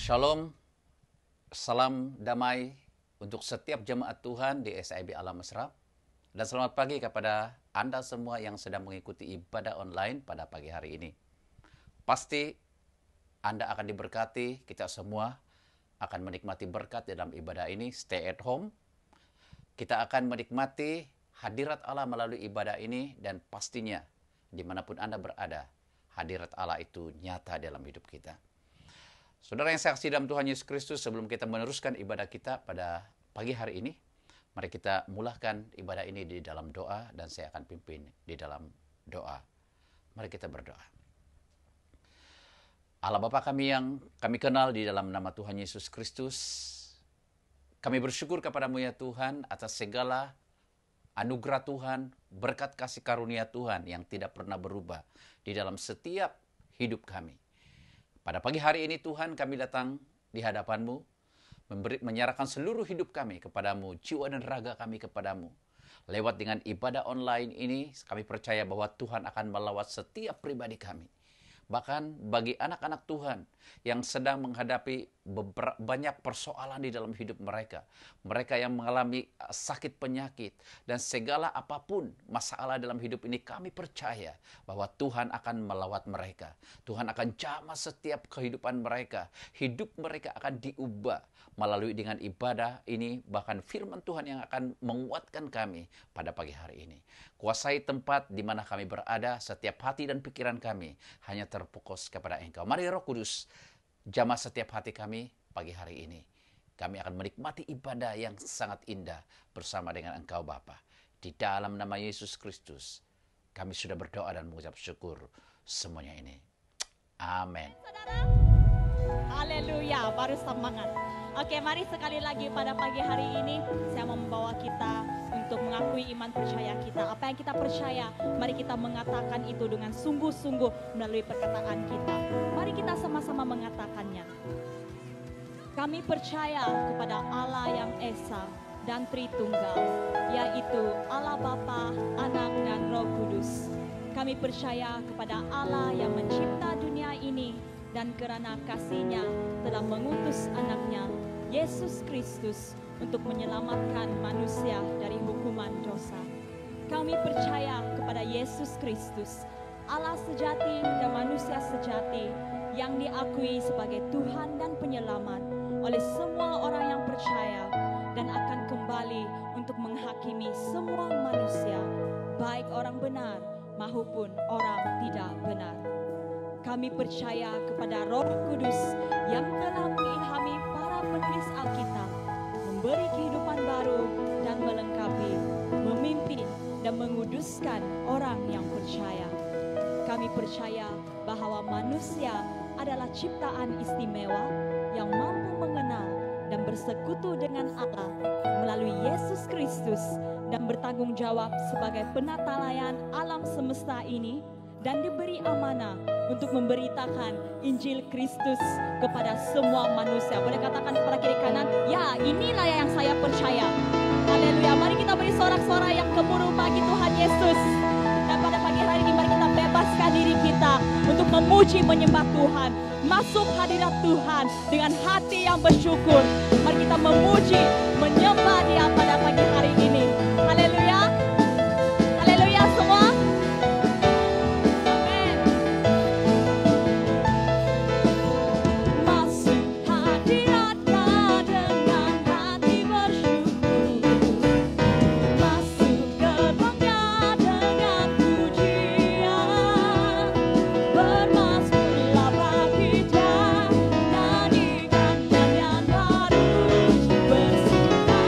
Shalom, salam damai untuk setiap jemaat Tuhan di SIB Alam Mesra. Dan selamat pagi kepada Anda semua yang sedang mengikuti ibadah online pada pagi hari ini. Pasti Anda akan diberkati, kita semua akan menikmati berkat dalam ibadah ini, stay at home. Kita akan menikmati hadirat Allah melalui ibadah ini dan pastinya dimanapun Anda berada, hadirat Allah itu nyata dalam hidup kita. Saudara yang saya kasih dalam Tuhan Yesus Kristus, sebelum kita meneruskan ibadah kita pada pagi hari ini, mari kita mulakan ibadah ini di dalam doa dan saya akan pimpin di dalam doa. Mari kita berdoa. Allah Bapa kami yang kami kenal di dalam nama Tuhan Yesus Kristus, kami bersyukur kepadamu ya Tuhan atas segala anugerah Tuhan, berkat kasih karunia Tuhan yang tidak pernah berubah di dalam setiap hidup kami. Pada pagi hari ini Tuhan kami datang di hadapan-Mu, menyerahkan seluruh hidup kami kepadamu, jiwa dan raga kami kepadamu. Lewat dengan ibadah online ini, kami percaya bahwa Tuhan akan melawat setiap pribadi kami. Bahkan bagi anak-anak Tuhan yang sedang menghadapi banyak persoalan di dalam hidup mereka. Mereka yang mengalami sakit penyakit dan segala apapun masalah dalam hidup ini, kami percaya bahwa Tuhan akan melawat mereka. Tuhan akan jamah setiap kehidupan mereka. Hidup mereka akan diubah melalui dengan ibadah ini, bahkan firman Tuhan yang akan menguatkan kami pada pagi hari ini. Kuasai tempat di mana kami berada, setiap hati dan pikiran kami hanya terfokus kepada Engkau. Mari Roh Kudus, jamah setiap hati kami pagi hari ini. Kami akan menikmati ibadah yang sangat indah bersama dengan Engkau Bapa. Di dalam nama Yesus Kristus, kami sudah berdoa dan mengucap syukur semuanya ini. Amin. Haleluya, baru semangat. Oke, mari sekali lagi pada pagi hari ini saya mau membawa kita untuk mengakui iman percaya kita. Apa yang kita percaya, mari kita mengatakan itu dengan sungguh-sungguh melalui perkataan kita. Mari kita sama-sama mengatakannya. Kami percaya kepada Allah yang Esa dan Tritunggal, yaitu Allah Bapa, Anak dan Roh Kudus. Kami percaya kepada Allah yang mencipta dunia ini dan karena kasih-Nya telah mengutus anaknya, Yesus Kristus, untuk menyelamatkan manusia dari hukuman dosa. Kami percaya kepada Yesus Kristus, Allah sejati dan manusia sejati, yang diakui sebagai Tuhan dan Penyelamat oleh semua orang yang percaya dan akan kembali untuk menghakimi semua manusia, baik orang benar maupun orang tidak benar. Kami percaya kepada Roh Kudus yang telah mengilhami para penulis Alkitab, memberi kehidupan baru dan melengkapi, memimpin dan menguduskan orang yang percaya. Kami percaya bahwa manusia adalah ciptaan istimewa yang mampu mengenal dan bersekutu dengan Allah melalui Yesus Kristus dan bertanggung jawab sebagai penata layan alam semesta ini dan diberi amanah untuk memberitakan Injil Kristus kepada semua manusia. Boleh katakan kepada kiri kanan, ya inilah yang saya percaya. Haleluya, mari kita beri sorak-sorai yang gemuruh bagi Tuhan Yesus. Dan pada pagi hari ini mari kita bebaskan diri kita untuk memuji menyembah Tuhan. Masuk hadirat Tuhan dengan hati yang bersyukur. Mari kita memuji, menyembah Dia pada pagi hari ini. Haleluya. Haleluya semua. Amin. Masuk hadirat-Nya dengan hati bersyukur. Masuk gerbang-Nya dengan pujian. Bermasmurlah bagi Dia, nyanyikan nyanyian baru. Bersuka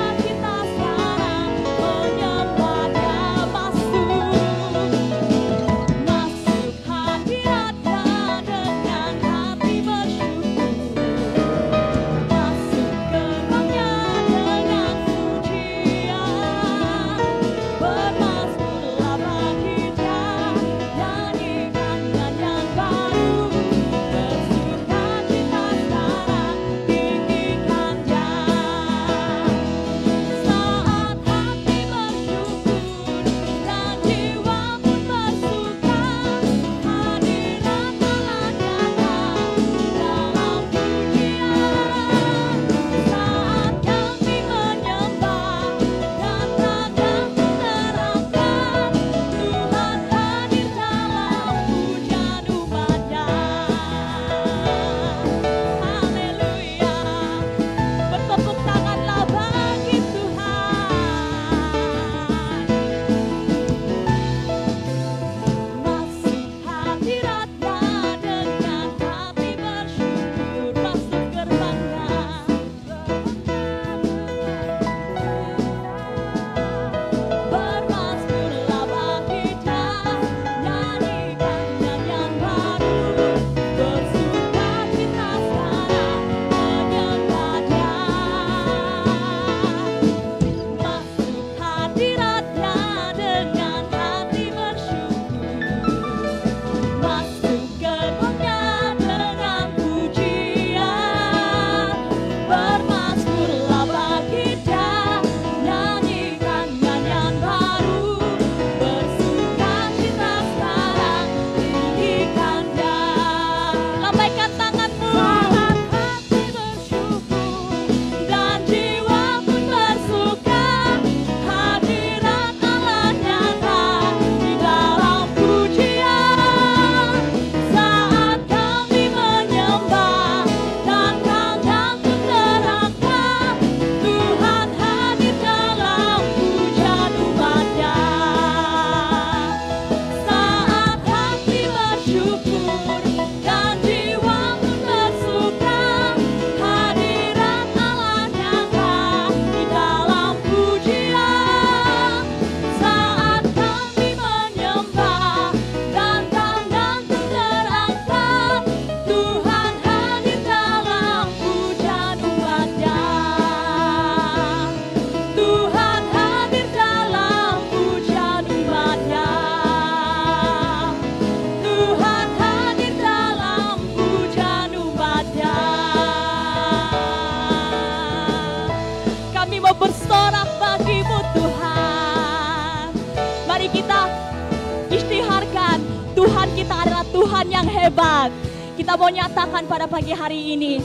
hebat. Kita mau nyatakan pada pagi hari ini,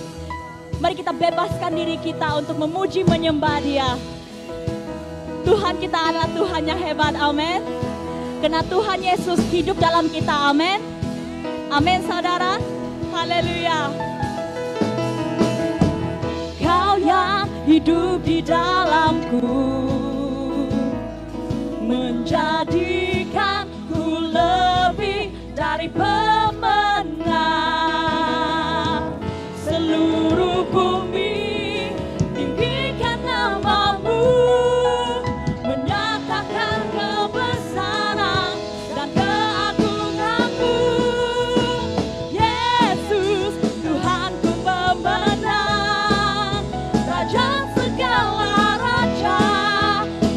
mari kita bebaskan diri kita untuk memuji menyembah Dia. Tuhan kita adalah Tuhan yang hebat, amin. Karena Tuhan Yesus hidup dalam kita, amin. Amin saudara, haleluya. Kau yang hidup di dalamku, menjadikanku lebih dari pemenang. Seluruh bumi tinggikan nama-Mu, menyatakan kebesaran dan keagungan-Mu. Yesus, Tuhanku pemenang, Raja segala raja,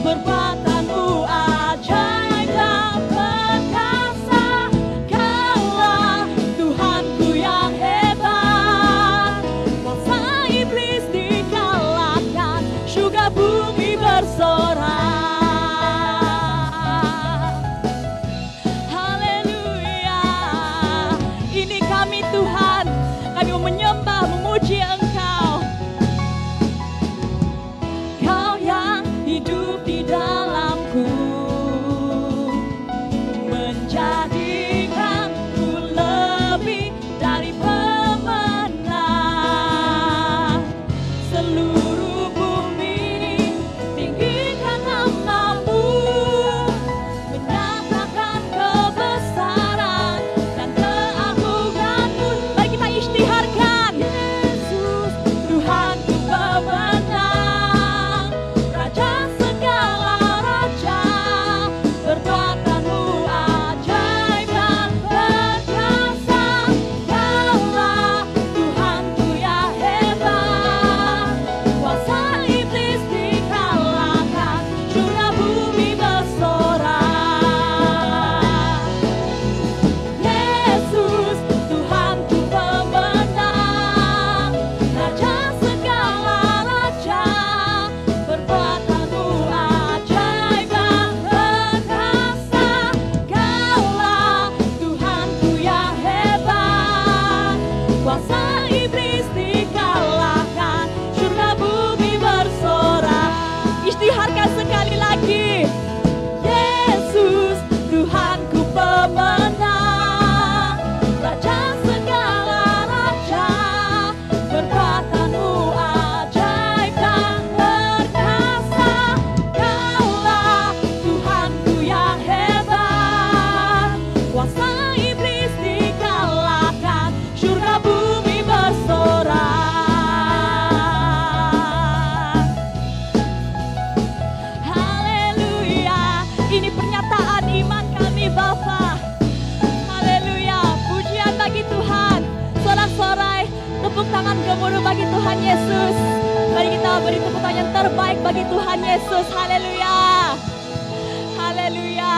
perbuatan-Mu ajaib dan perkasa. Kaulah Tuhanku yang hebat, kuasa iblis dikalahkan, surga bumi bersorak. Haleluya. Ini kami Tuhan, kami mau menyembah, memuji Engkau. Kau yang hidup di dalamku, menjadikanku lebih dari pemenang. Seluruh bumi tinggikan nama-Mu, menyatakan kebesaran dan keagungan-Mu. Mari kita isytiharkan. Yesus, Tuhanku pemenang, Raja segala raja, perbuatan-Mu ajaib dan perkasa. Kaulah Tuhanku yang hebat, kuasa iblis dikalahkan, surga bumi bersorak. Yesus, Tuhanku pemenang, Raja segala raja, perbuatan-Mu ajaib dan perkasa. Kaulah Tuhanku yang hebat, kuasa iblis dikalahkan, surga bumi bersorak. Isytiharkan sekali lagi. Yesus, Tuhanku pemenang, Raja segala raja, perbuatan-Mu ajaib dan perkasa. Kaulah Tuhanku yang hebat, kuasa iblis dikalahkan, surga bumi bersorak. Haleluya. Ini pernyataan iman kami Bapa. Haleluya. Pujian bagi Tuhan. Sorak-sorai tepuk tangan gemuruh bagi Tuhan Yesus. Mari kita beri tepuk tangan yang terbaik bagi Tuhan Yesus. Haleluya. Haleluya.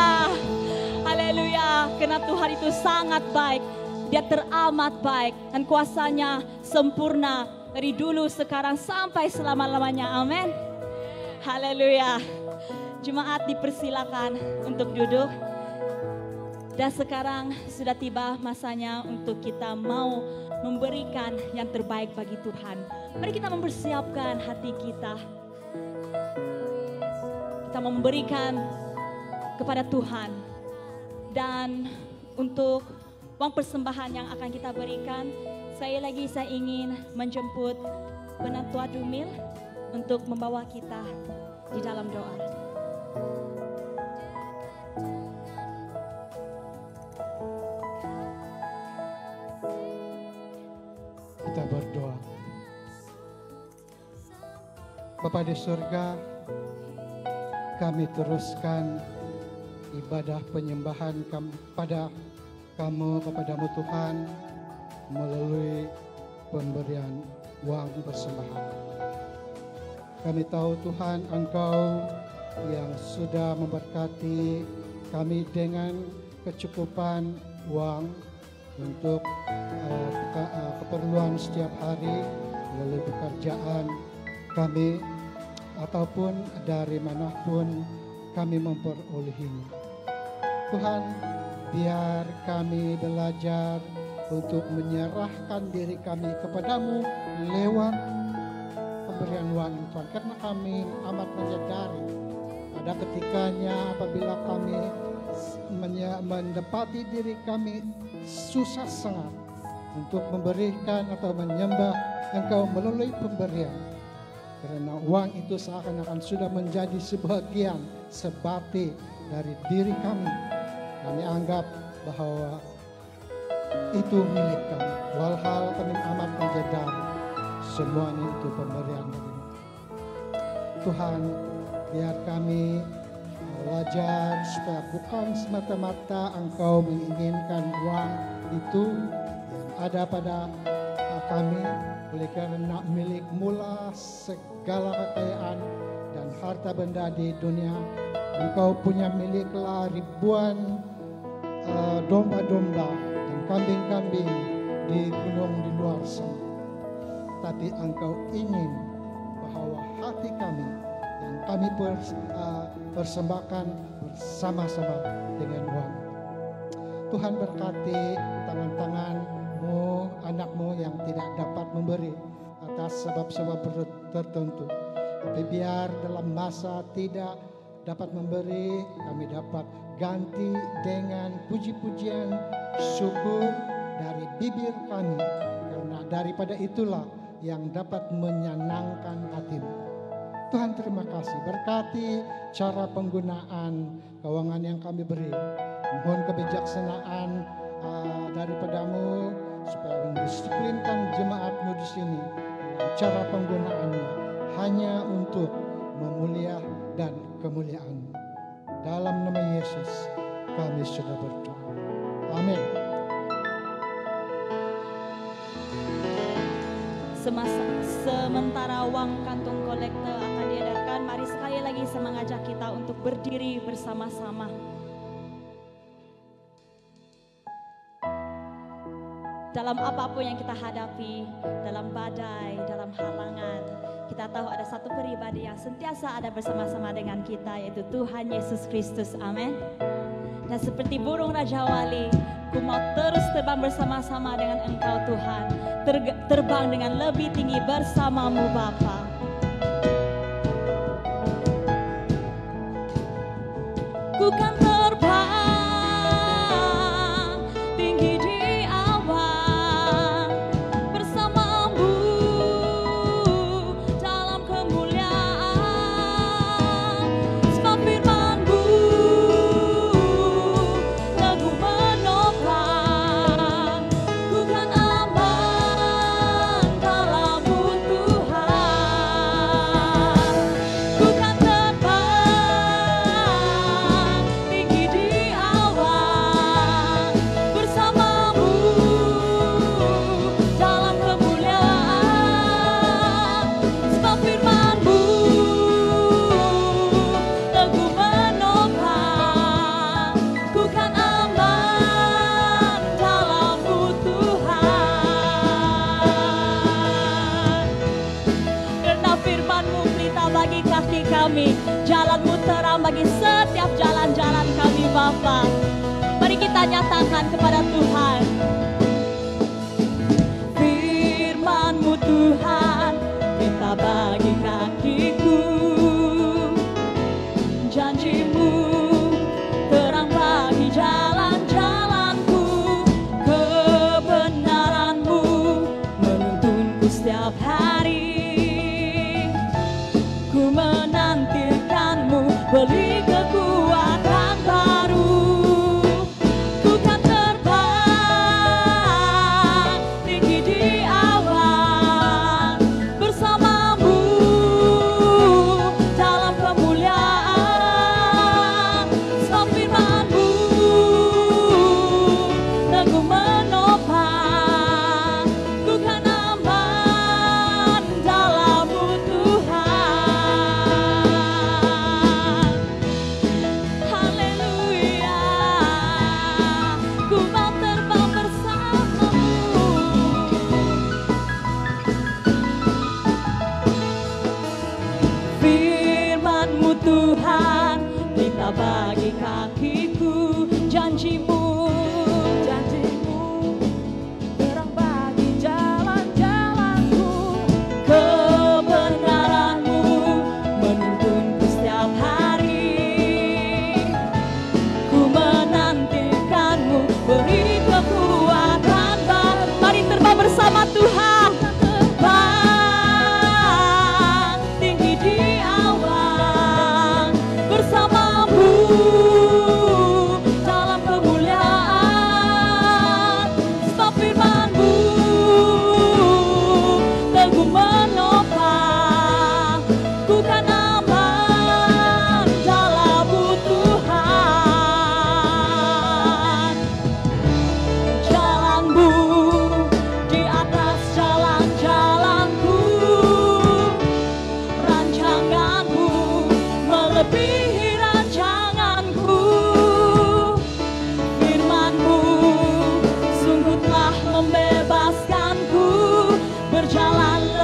Haleluya. Karena Tuhan itu sangat baik. Dia teramat baik dan kuasanya sempurna dari dulu, sekarang sampai selama-lamanya. Amin. Haleluya. Jemaat dipersilakan untuk duduk. Dan sekarang sudah tiba masanya untuk kita mau memberikan yang terbaik bagi Tuhan. Mari kita mempersiapkan hati kita. Kita mau memberikan kepada Tuhan. Dan untuk uang persembahan yang akan kita berikan, saya ingin menjemput Penatua Dumil untuk membawa kita di dalam doa. Kita berdoa. Bapa di surga, kami teruskan ibadah penyembahan pada kamu, kepadamu Tuhan, melalui pemberian uang persembahan. Kami tahu Tuhan, Engkau yang sudah memberkati kami dengan kecukupan uang untuk keperluan setiap hari melalui pekerjaan kami ataupun dari manapun kami memperolehinya. Tuhan, biar kami belajar untuk menyerahkan diri kami kepadamu lewat pemberian uang ini Tuhan. Karena kami amat menyadari pada ketikanya apabila kami mendapati diri kami susah sangat untuk memberikan atau menyembah Engkau melalui pemberian. Karena uang itu seakan-akan sudah menjadi sebagian sebati dari diri kami. Kami anggap bahwa itu milik kami. Walhal kami amat menyadari semuanya itu pemberian darimu. Tuhan, biar kami belajar supaya bukan semata-mata Engkau menginginkan uang itu yang ada pada kami, oleh karena milik mula segala kekayaan dan harta benda di dunia. Engkau punya miliklah ribuan domba-domba dan kambing-kambing di gunung di luar sana. Tapi Engkau ingin bahwa hati kami yang kami persembahkan bersama-sama dengan uang. Tuhan berkati tangan-tanganmu, anakmu yang tidak dapat memberi atas sebab-sebab tertentu. Tapi biar dalam masa tidak dapat memberi, kami dapat ganti dengan puji-pujian syukur dari bibir kami. Karena daripada itulah yang dapat menyenangkan hatimu. Tuhan, terima kasih. Berkati cara penggunaan keuangan yang kami beri. Mohon kebijaksanaan daripadamu supaya mendisiplinkan jemaatmu di sini. Cara penggunaannya hanya untuk memulia dan kemuliaan. Dalam nama Yesus kami sudah berdoa. Amin. Sementara uang kantung kolektor akan diedarkan, mari sekali lagi saya mengajak kita untuk berdiri bersama-sama. Dalam apapun yang kita hadapi, dalam badai, dalam halangan, kita tahu ada satu pribadi yang sentiasa ada bersama-sama dengan kita, yaitu Tuhan Yesus Kristus. Amin. Dan seperti burung Raja Wali, ku mau terus terbang bersama-sama dengan Engkau Tuhan. Terbang dengan lebih tinggi bersamamu Bapa. Ku kan terbang tinggi di awan bersamamu dalam kemuliaan. Sebab firman-Mu teguh menopang. Ku kan aman dalam-Mu Tuhan. Ku kan terbang tinggi di awan bersamamu dalam kemuliaan. Sebab firman-Mu teguh menopang. Ku kan aman dalam-Mu Tuhan. Karena firman-Mu pelita bagi kaki kami, jalan-Mu terang bagi setiap jalan-jalan kami Bapa. Mari kita nyatakan kepada Tuhan. Firman-Mu Tuhan, pelita bagi kakiku. Janji-Mu terang bagi jalan-jalanku. Kebenaran-Mu menuntunku setiap hari. Ku menantikan-Mu beri kekuatan baru. Ku kan terbang tinggi di awan bersamamu dalam kemuliaan. Sebab firman-Mu teguh menopang. Ku kan aman dalam-Mu Tuhan. Haleluya. Ku mau terbang bersamamu. Firman-Mu Tuhan, pelita bagi kakiku. Janji-Mu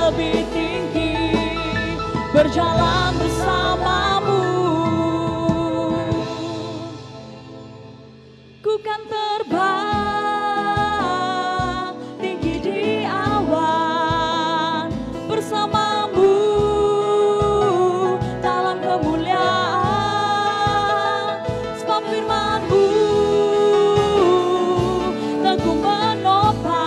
lebih tinggi, berjalan bersamamu. Ku kan terbang tinggi di awan bersamamu dalam kemuliaan, sebab firman-Mu teguh menopang.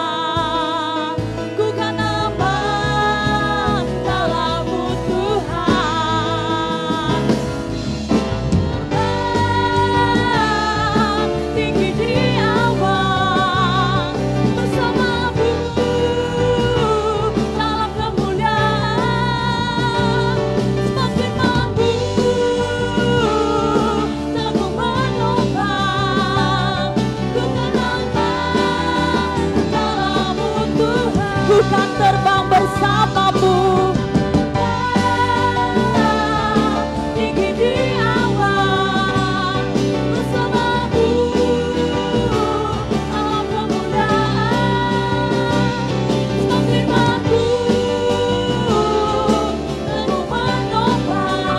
Ku kan aman dalam-Mu Tuhan. Tinggi di awan bersamamu dalam kemuliaan, sebab firman-Mu teguh menopang. Ku kan aman dalam-Mu Tuhan. Ku kan terbang bersamamu tinggi di awan bersamamu dalam kemuliaan, sebab firman-Mu teguh menopang.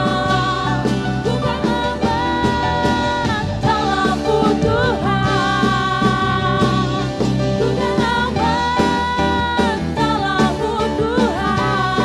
Ku kan aman dalam-Mu Tuhan. Ku kan aman dalam-Mu Tuhan.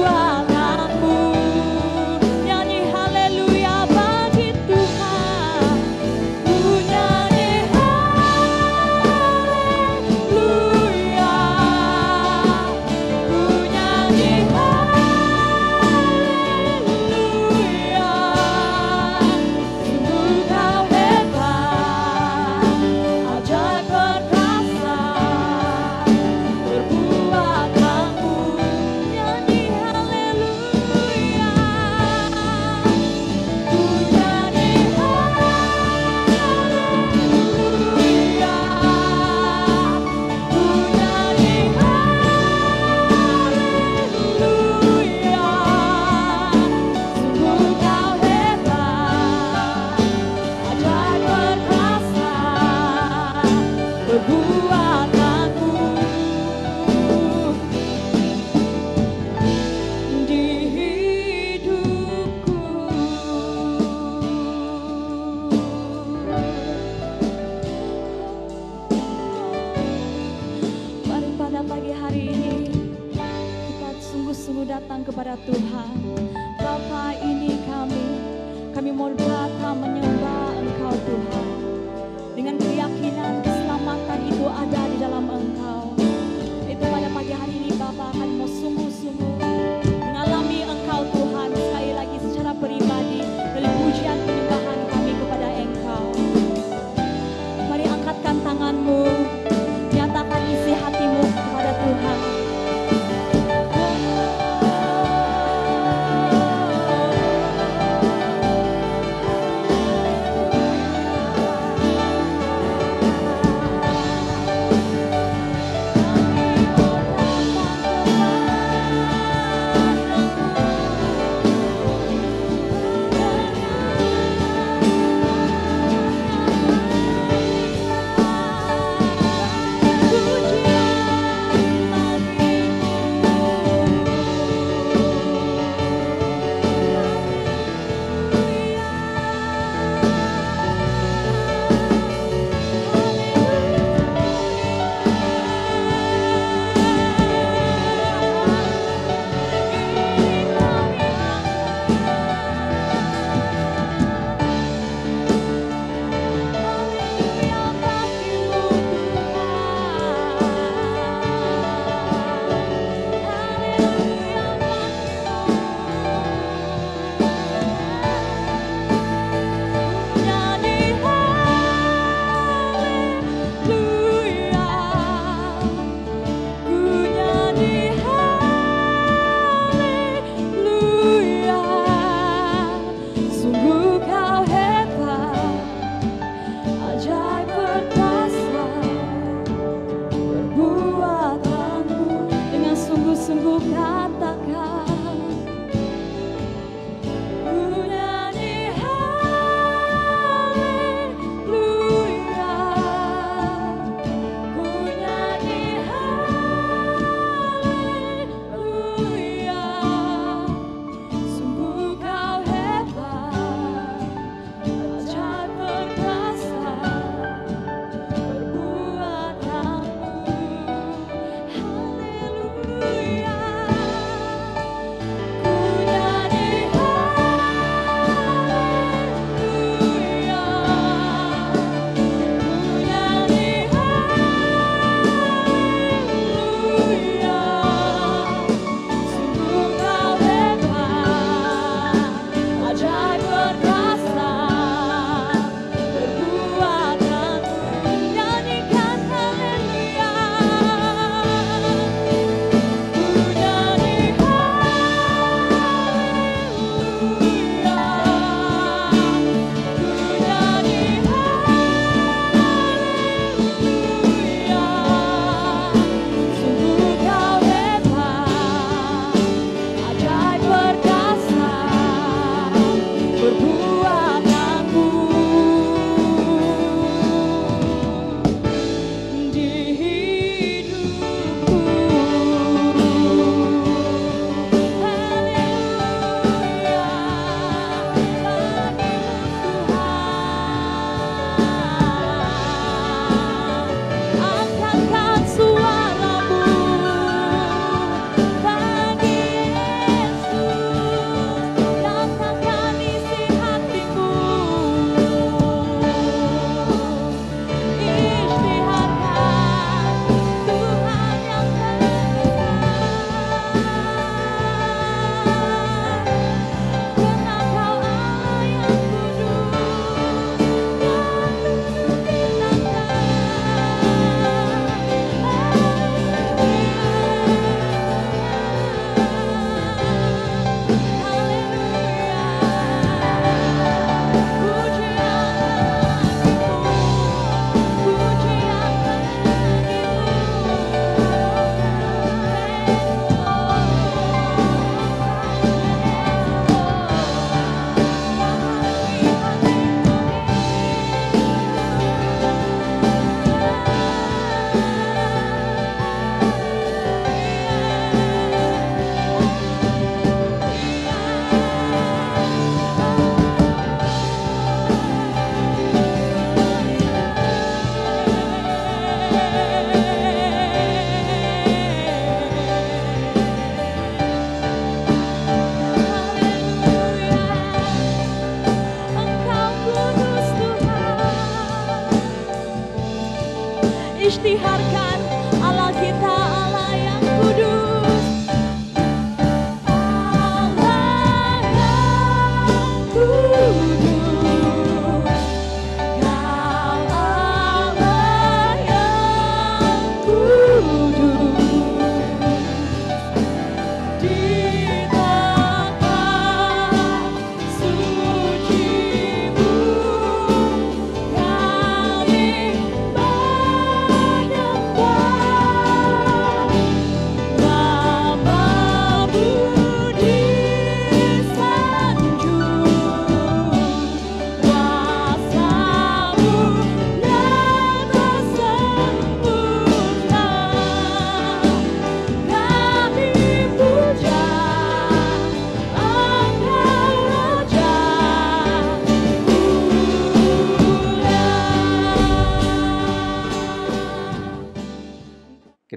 perbuatanmu. Nyanyi haleluya bagi Tuhan. Ku nyanyi haleluya. Ku nyanyi haleluya. Sungguh kau hebat, ajaib perkasa perbuatanmu. Nyanyi haleluya. Ku nyanyi haleluya. Ku nyanyi haleluya. Sungguh kau hebat, ajaib perkasa perbuatanmu. Di hidupku. Mari pada pagi hari ini kita sungguh-sungguh datang kepada Tuhan. Bapa, ini kami mau datang menyembah Engkau Tuhan. Dengan keyakinan keselamatan itu ada di dalam Engkau. Itu pada pagi hari ini Bapa kami mau sungguh-sungguh mengalami Engkau Tuhan sekali lagi secara pribadi dari pujian penyembahan kami kepada Engkau. Mari angkatkan tanganmu, nyatakan isi hatimu kepada Tuhan. Kami mau datang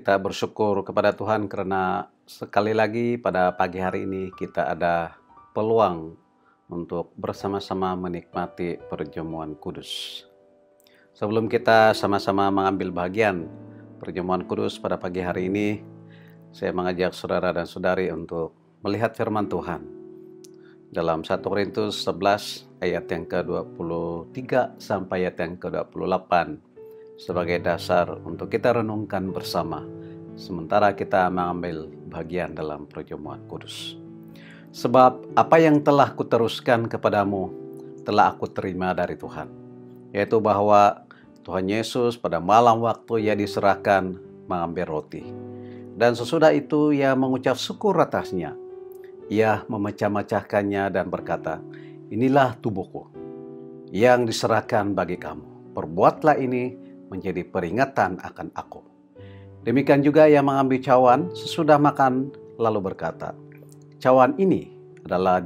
kita bersyukur kepada Tuhan karena sekali lagi pada pagi hari ini kita ada peluang untuk bersama-sama menikmati perjamuan kudus. Sebelum kita sama-sama mengambil bagian perjamuan kudus pada pagi hari ini, saya mengajak saudara dan saudari untuk melihat firman Tuhan dalam 1 Korintus 11 ayat yang ke-23 sampai ayat yang ke-28 sebagai dasar untuk kita renungkan bersama sementara kita mengambil bagian dalam perjamuan kudus. Sebab apa yang telah kuteruskan kepadamu telah aku terima dari Tuhan, yaitu bahwa Tuhan Yesus pada malam waktu ia diserahkan mengambil roti, dan sesudah itu ia mengucap syukur atasnya. Ia memecah-mecahkannya dan berkata, "Inilah tubuhku yang diserahkan bagi kamu. Perbuatlah ini menjadi peringatan akan aku." Demikian juga ia mengambil cawan sesudah makan lalu berkata, "Cawan ini adalah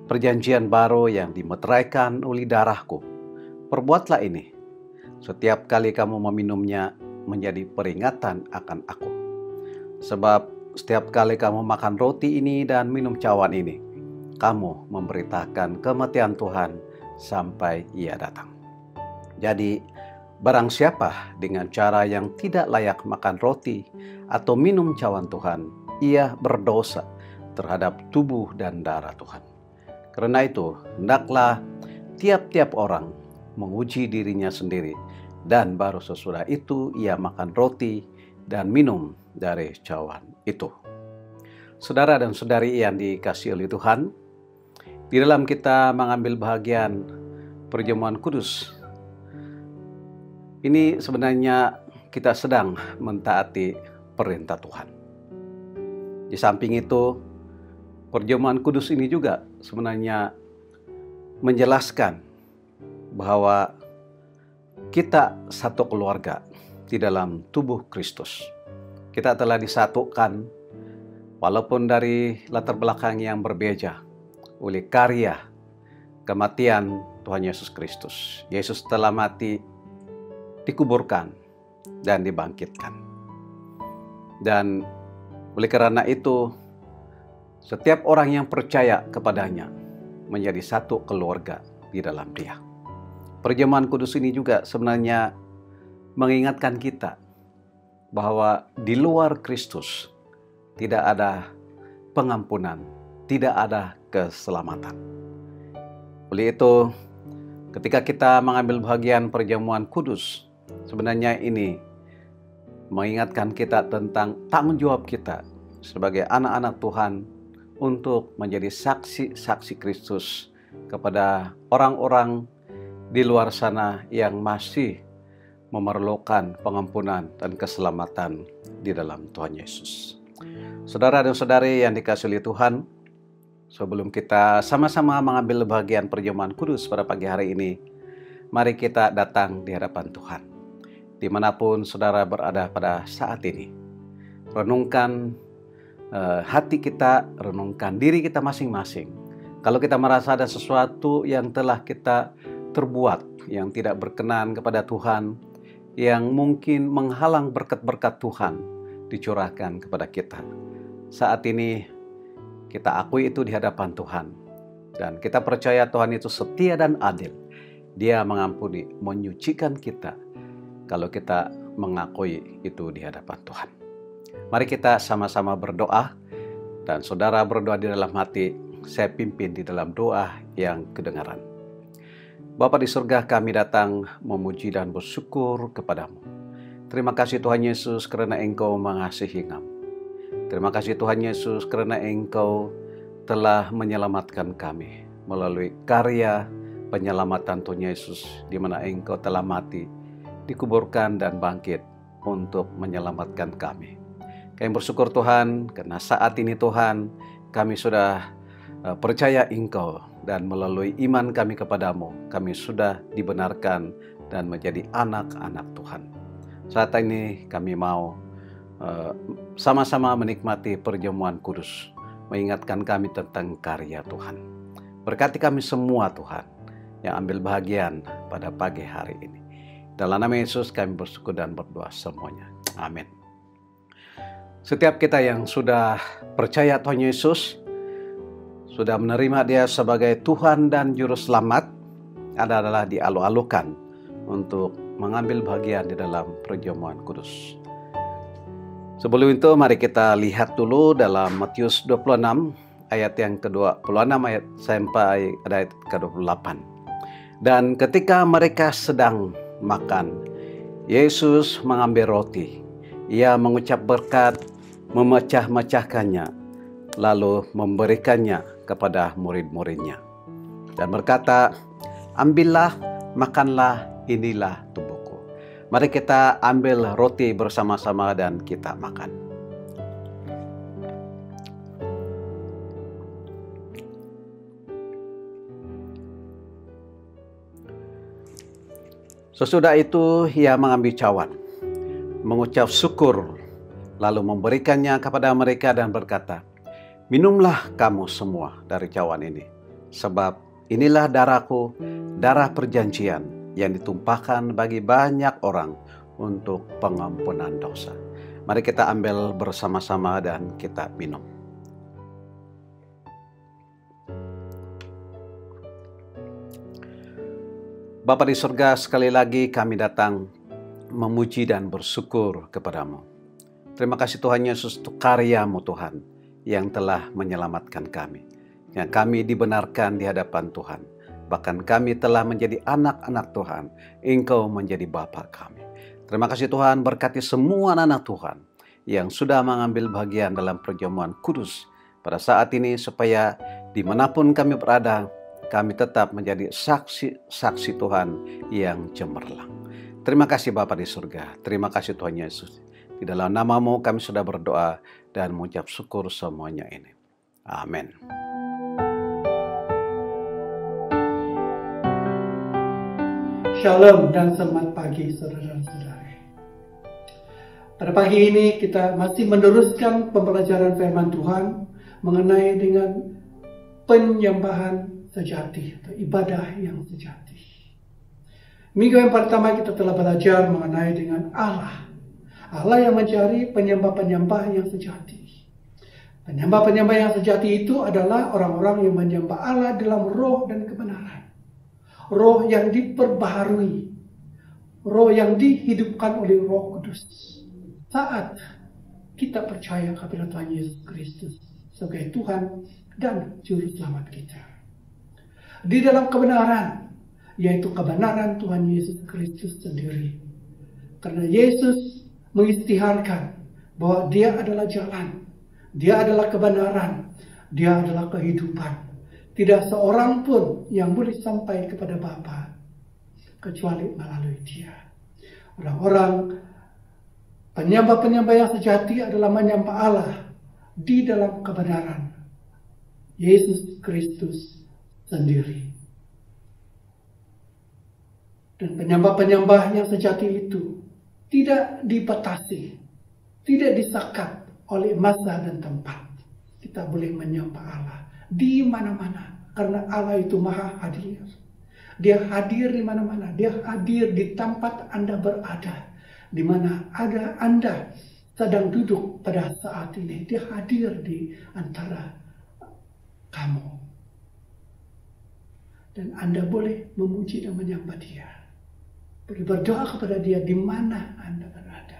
perjanjian baru yang dimeteraikan oleh darahku. Perbuatlah ini setiap kali kamu meminumnya menjadi peringatan akan aku. Sebab setiap kali kamu makan roti ini dan minum cawan ini, kamu memberitakan kematian Tuhan sampai ia datang." Jadi barang siapa dengan cara yang tidak layak makan roti atau minum cawan Tuhan, ia berdosa terhadap tubuh dan darah Tuhan. Karena itu, hendaklah tiap-tiap orang menguji dirinya sendiri, dan baru sesudah itu ia makan roti dan minum dari cawan itu. Saudara dan saudari yang dikasihi oleh Tuhan, di dalam kita mengambil bagian perjamuan kudus, ini sebenarnya kita sedang mentaati perintah Tuhan. Di samping itu, perjamuan kudus ini juga sebenarnya menjelaskan bahwa kita satu keluarga di dalam tubuh Kristus. Kita telah disatukan walaupun dari latar belakang yang berbeda oleh karya kematian Tuhan Yesus Kristus. Yesus telah mati, dikuburkan, dan dibangkitkan. Dan oleh karena itu, setiap orang yang percaya kepadanya menjadi satu keluarga di dalam Dia. Perjamuan kudus ini juga sebenarnya mengingatkan kita bahwa di luar Kristus tidak ada pengampunan, tidak ada keselamatan. Oleh itu, ketika kita mengambil bagian perjamuan kudus, sebenarnya ini mengingatkan kita tentang tanggung jawab kita sebagai anak-anak Tuhan untuk menjadi saksi-saksi Kristus kepada orang-orang di luar sana yang masih memerlukan pengampunan dan keselamatan di dalam Tuhan Yesus. Saudara dan saudari yang dikasihi oleh Tuhan, sebelum kita sama-sama mengambil bagian perjamuan kudus pada pagi hari ini, mari kita datang di hadapan Tuhan. Dimanapun saudara berada pada saat ini, renungkan hati kita, renungkan diri kita masing-masing. Kalau kita merasa ada sesuatu yang telah kita terbuat yang tidak berkenan kepada Tuhan, yang mungkin menghalang berkat-berkat Tuhan dicurahkan kepada kita, saat ini kita akui itu di hadapan Tuhan. Dan kita percaya Tuhan itu setia dan adil. Dia mengampuni, menyucikan kita kalau kita mengakui itu di hadapan Tuhan. Mari kita sama-sama berdoa, dan saudara berdoa di dalam hati, saya pimpin di dalam doa yang kedengaran. Bapa di surga, kami datang memuji dan bersyukur kepadamu. Terima kasih Tuhan Yesus karena Engkau mengasihi kami. Terima kasih Tuhan Yesus karena Engkau telah menyelamatkan kami melalui karya penyelamatan Tuhan Yesus, di mana Engkau telah mati, dikuburkan dan bangkit untuk menyelamatkan kami. Kami bersyukur Tuhan karena saat ini Tuhan kami sudah percaya Engkau, dan melalui iman kami kepadamu kami sudah dibenarkan dan menjadi anak-anak Tuhan. Saat ini kami mau sama-sama menikmati perjamuan kudus, mengingatkan kami tentang karya Tuhan. Berkati kami semua Tuhan yang ambil bahagian pada pagi hari ini. Dalam nama Yesus kami bersyukur dan berdoa semuanya. Amin. Setiap kita yang sudah percaya Tuhan Yesus, sudah menerima Dia sebagai Tuhan dan Juru Selamat, adalah dialu-alukan untuk mengambil bagian di dalam perjamuan kudus. Sebelum itu, mari kita lihat dulu dalam Matius 26, ayat yang ke-26 sampai ayat ke-28. Dan ketika mereka sedang makan, Yesus mengambil roti. Ia mengucap berkat, memecah-mecahkannya, lalu memberikannya kepada murid-muridnya. Dan berkata, ambillah, makanlah, inilah tubuhku. Mari kita ambil roti bersama-sama dan kita makan. Sesudah itu ia mengambil cawan, mengucap syukur, lalu memberikannya kepada mereka dan berkata, minumlah kamu semua dari cawan ini, sebab inilah darahku, darah perjanjian yang ditumpahkan bagi banyak orang untuk pengampunan dosa. Mari kita ambil bersama-sama dan kita minum. Bapa di surga, sekali lagi kami datang memuji dan bersyukur kepadamu. Terima kasih Tuhan Yesus untuk karya-Mu Tuhan yang telah menyelamatkan kami. Yang kami dibenarkan di hadapan Tuhan. Bahkan kami telah menjadi anak-anak Tuhan. Engkau menjadi Bapa kami. Terima kasih Tuhan, berkati semua anak Tuhan yang sudah mengambil bagian dalam perjamuan kudus pada saat ini, supaya dimanapun kami berada, kami tetap menjadi saksi-saksi Tuhan yang cemerlang. Terima kasih Bapa di surga. Terima kasih Tuhan Yesus. Di dalam nama-Mu kami sudah berdoa dan mengucap syukur semuanya ini. Amin. Shalom dan selamat pagi saudara-saudari. Pada pagi ini kita masih meneruskan pembelajaran firman Tuhan mengenai dengan penyembahan sejati atau ibadah yang sejati. Minggu yang pertama kita telah belajar mengenai dengan Allah yang mencari penyembah-penyembah yang sejati. Penyembah-penyembah yang sejati itu adalah orang-orang yang menyembah Allah dalam roh dan kebenaran. Roh yang diperbaharui. Roh yang dihidupkan oleh Roh Kudus. Saat kita percaya kepada Tuhan Yesus Kristus sebagai Tuhan dan Juru Selamat kita. Di dalam kebenaran, yaitu kebenaran Tuhan Yesus Kristus sendiri. Karena Yesus mengisytiharkan bahwa Dia adalah jalan, Dia adalah kebenaran, Dia adalah kehidupan. Tidak seorang pun yang boleh sampai kepada Bapa kecuali melalui Dia. Orang-orang penyembah-penyembah yang sejati adalah menyembah Allah di dalam kebenaran Yesus Kristus sendiri. Dan penyembah-penyembah yang sejati itu tidak dibatasi, tidak disekat oleh masa dan tempat. Kita boleh menyembah Allah di mana-mana, karena Allah itu maha hadir. Dia hadir di mana-mana, Dia hadir di tempat Anda berada. Di mana ada Anda sedang duduk pada saat ini, Dia hadir di antara kamu. Dan Anda boleh memuji dan menyembah Dia. Boleh berdoa kepada Dia di mana Anda berada.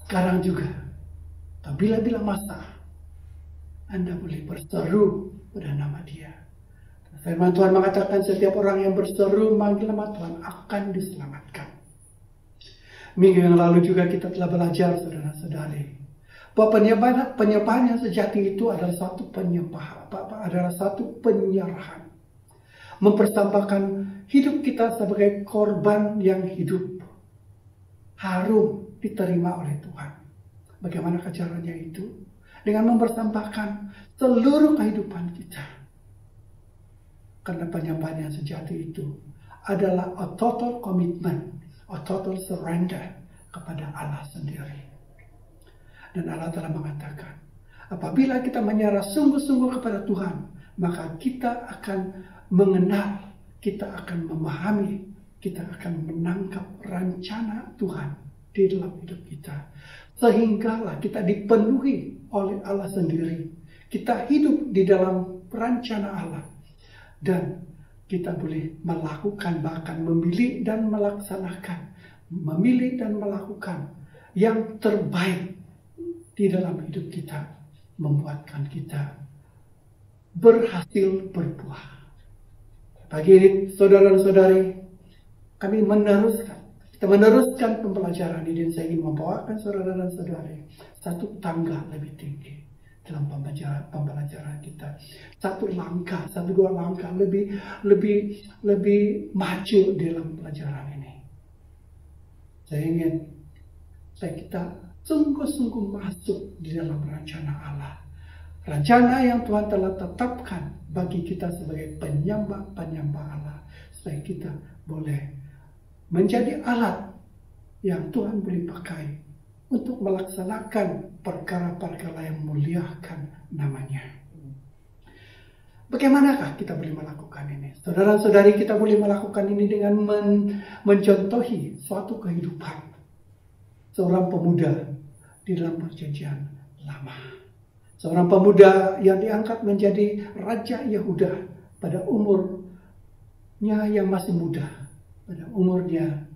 Sekarang juga, bila-bila masa, Anda boleh berseru pada nama Dia. Firman Tuhan mengatakan setiap orang yang berseru manggil nama Tuhan akan diselamatkan. Minggu yang lalu juga kita telah belajar, saudara-saudari, bahwa penyembahan yang sejati itu adalah satu penyembahan, adalah satu penyerahan. Mempersembahkan hidup kita sebagai korban yang hidup, harum, diterima oleh Tuhan. Bagaimana caranya itu? Dengan mempersembahkan seluruh kehidupan kita. Karena penyembahan yang sejati itu adalah a total commitment, a total surrender kepada Allah sendiri. Dan Allah telah mengatakan, apabila kita menyerah sungguh-sungguh kepada Tuhan, maka kita akan mengenal, kita akan memahami, kita akan menangkap rencana Tuhan di dalam hidup kita. sehinggalah kita dipenuhi oleh Allah sendiri. Kita hidup di dalam rencana Allah. Dan kita boleh melakukan, bahkan memilih dan melaksanakan. Memilih dan melakukan yang terbaik di dalam hidup kita. Membuatkan kita berhasil berbuah. Pagi ini, saudara dan saudari, kami kita meneruskan pembelajaran ini, dan saya ingin membawakan saudara dan saudari satu tangga lebih tinggi dalam pembelajaran kita. Satu langkah, satu dua langkah lebih maju dalam pelajaran ini. Saya ingin kita sungguh-sungguh masuk di dalam rencana Allah. Rencana yang Tuhan telah tetapkan bagi kita sebagai penyembah-penyembah Allah. Supaya kita boleh menjadi alat yang Tuhan boleh pakai untuk melaksanakan perkara-perkara yang memuliakan namanya. Bagaimanakah kita boleh melakukan ini? Saudara-saudari, kita boleh melakukan ini dengan mencontohi suatu kehidupan seorang pemuda di dalam perjanjian lama. Seorang pemuda yang diangkat menjadi Raja Yehuda pada umurnya yang masih muda. Pada umurnya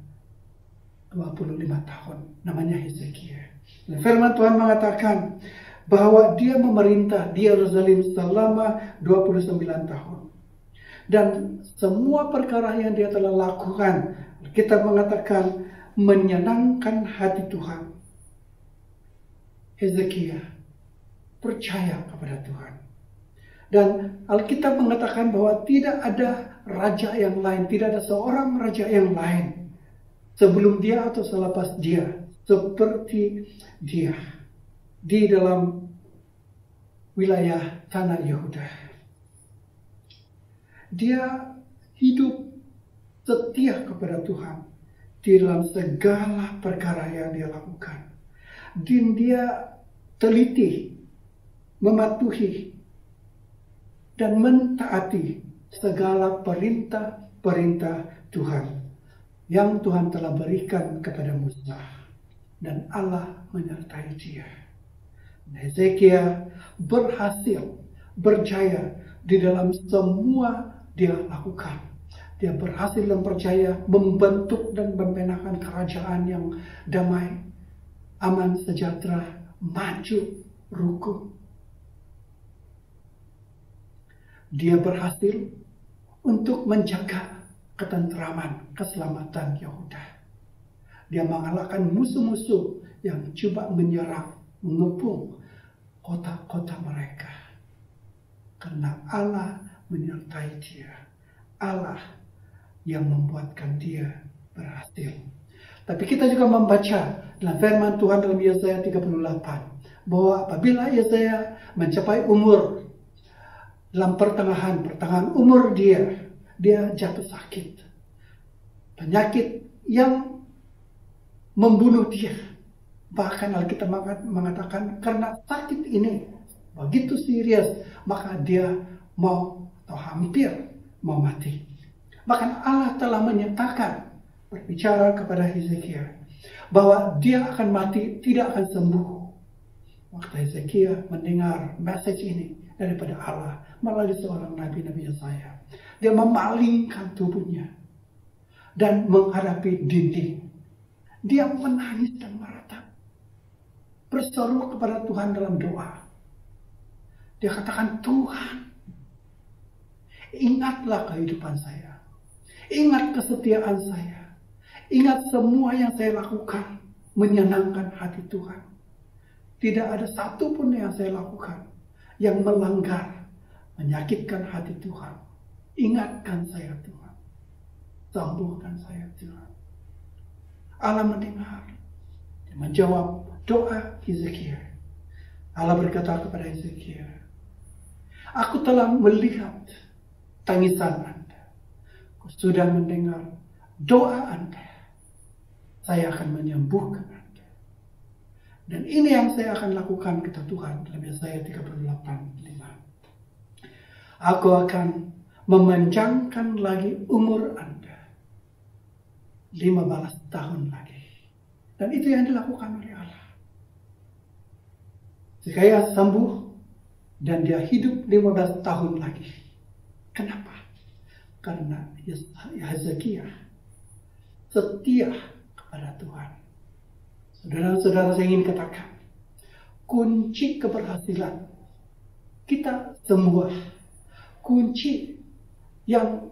25 tahun. Namanya Hezekia. Dan firman Tuhan mengatakan bahwa dia memerintah di Yerusalem selama 29 tahun. Dan semua perkara yang dia telah lakukan, kita mengatakan menyenangkan hati Tuhan. Hezekia percaya kepada Tuhan. Dan Alkitab mengatakan bahwa tidak ada raja yang lain, tidak ada seorang raja yang lain sebelum dia atau selepas dia seperti dia di dalam wilayah tanah Yehuda. Dia hidup setia kepada Tuhan di dalam segala perkara yang dia lakukan. Dan dia teliti, mematuhi, dan mentaati segala perintah-perintah Tuhan yang Tuhan telah berikan kepada Musa. Dan Allah menyertai dia. Hezekia berhasil, berjaya di dalam semua dia lakukan. Dia berhasil dan berjaya membentuk dan membenahkan kerajaan yang damai, aman, sejahtera, maju, rukun. Dia berhasil untuk menjaga ketentraman, keselamatan Yehuda. Dia mengalahkan musuh-musuh yang coba menyerang, mengepung kota-kota mereka. Karena Allah menyertai dia. Allah yang membuatkan dia berhasil. Tapi kita juga membaca dalam firman Tuhan dalam Yesaya 38 bahwa apabila Yesaya mencapai umur dalam pertengahan umur dia jatuh sakit. Penyakit yang membunuh dia. Bahkan Alkitab mengatakan karena sakit ini begitu serius, maka dia mau atau hampir mau mati. Bahkan Allah telah menyatakan, berbicara kepada Hezekia, bahwa dia akan mati, tidak akan sembuh. Waktu Hezekia mendengar message ini daripada Allah melalui seorang nabi-nabi Yesaya, dia memalingkan tubuhnya dan menghadapi dinding. Dia menangis dan meratap, berseru kepada Tuhan dalam doa. Dia katakan, Tuhan, ingatlah kehidupan saya. Ingat kesetiaan saya. Ingat semua yang saya lakukan menyenangkan hati Tuhan. Tidak ada satu pun yang saya lakukan yang melanggar, menyakitkan hati Tuhan. Ingatkan saya Tuhan. Sembuhkan saya Tuhan. Allah mendengar. Dia menjawab doa Hezekia. Allah berkata kepada Hezekia, aku telah melihat tangisan Anda. Aku sudah mendengar doa Anda. Saya akan menyembuhkan Anda. Dan ini yang saya akan lakukan, kata Tuhan dalam Yesaya 38:5. Aku akan memanjangkan lagi umur Anda 15 tahun lagi. Dan itu yang dilakukan oleh Allah. Sekaya sembuh dan dia hidup 15 tahun lagi. Kenapa? Karena Hezekiah setia kepada Tuhan. Saudara-saudara, saya ingin katakan, kunci keberhasilan kita semua, kunci yang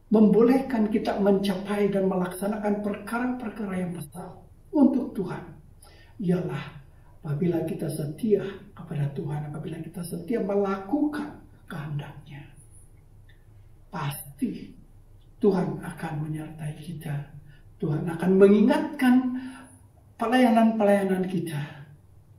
membolehkan kita mencapai dan melaksanakan perkara-perkara yang besar untuk Tuhan, ialah apabila kita setia kepada Tuhan, apabila kita setia melakukan kehendak-Nya. Pasti Tuhan akan menyertai kita. Tuhan akan mengingatkan pelayanan-pelayanan kita.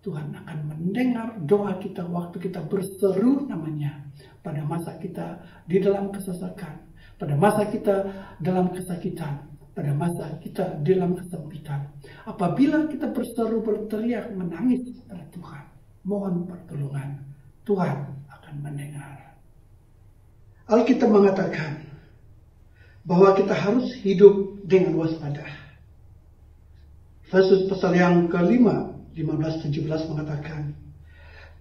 Tuhan akan mendengar doa kita waktu kita berseru namanya. Pada masa kita di dalam kesesakan, pada masa kita dalam kesakitan, pada masa kita dalam kesempitan. Apabila kita berseru, berteriak, menangis kepada Tuhan, mohon pertolongan, Tuhan akan mendengar. Alkitab mengatakan bahwa kita harus hidup dengan waspada. Efesus pasal yang kelima, 15-17 mengatakan,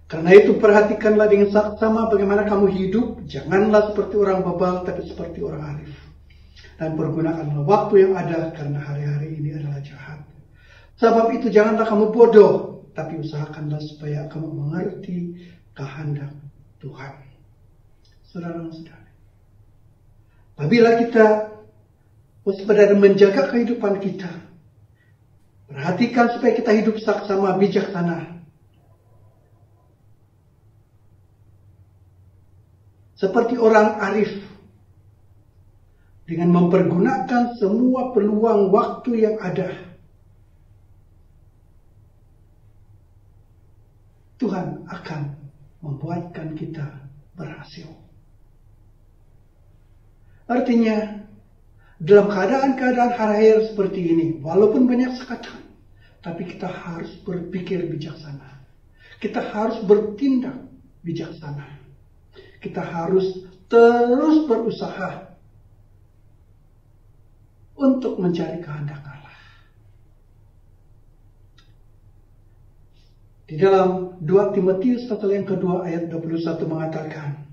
karena itu perhatikanlah dengan saksama bagaimana kamu hidup, janganlah seperti orang bebal, tapi seperti orang arif. Dan pergunakanlah waktu yang ada, karena hari-hari ini adalah jahat. Sebab itu janganlah kamu bodoh, tapi usahakanlah supaya kamu mengerti kehendak Tuhan. Saudara-saudara, apabila kita waspada dan menjaga kehidupan kita, perhatikan supaya kita hidup saksama, bijaksana, seperti orang arif, dengan mempergunakan semua peluang waktu yang ada. Tuhan akan membuatkan kita berhasil. Artinya, dalam keadaan-keadaan hari-hari seperti ini, walaupun banyak sekatan, tapi kita harus berpikir bijaksana. Kita harus bertindak bijaksana. Kita harus terus berusaha untuk mencari kehendak Allah. Di dalam 2 Timotius pasal yang kedua ayat 21 mengatakan,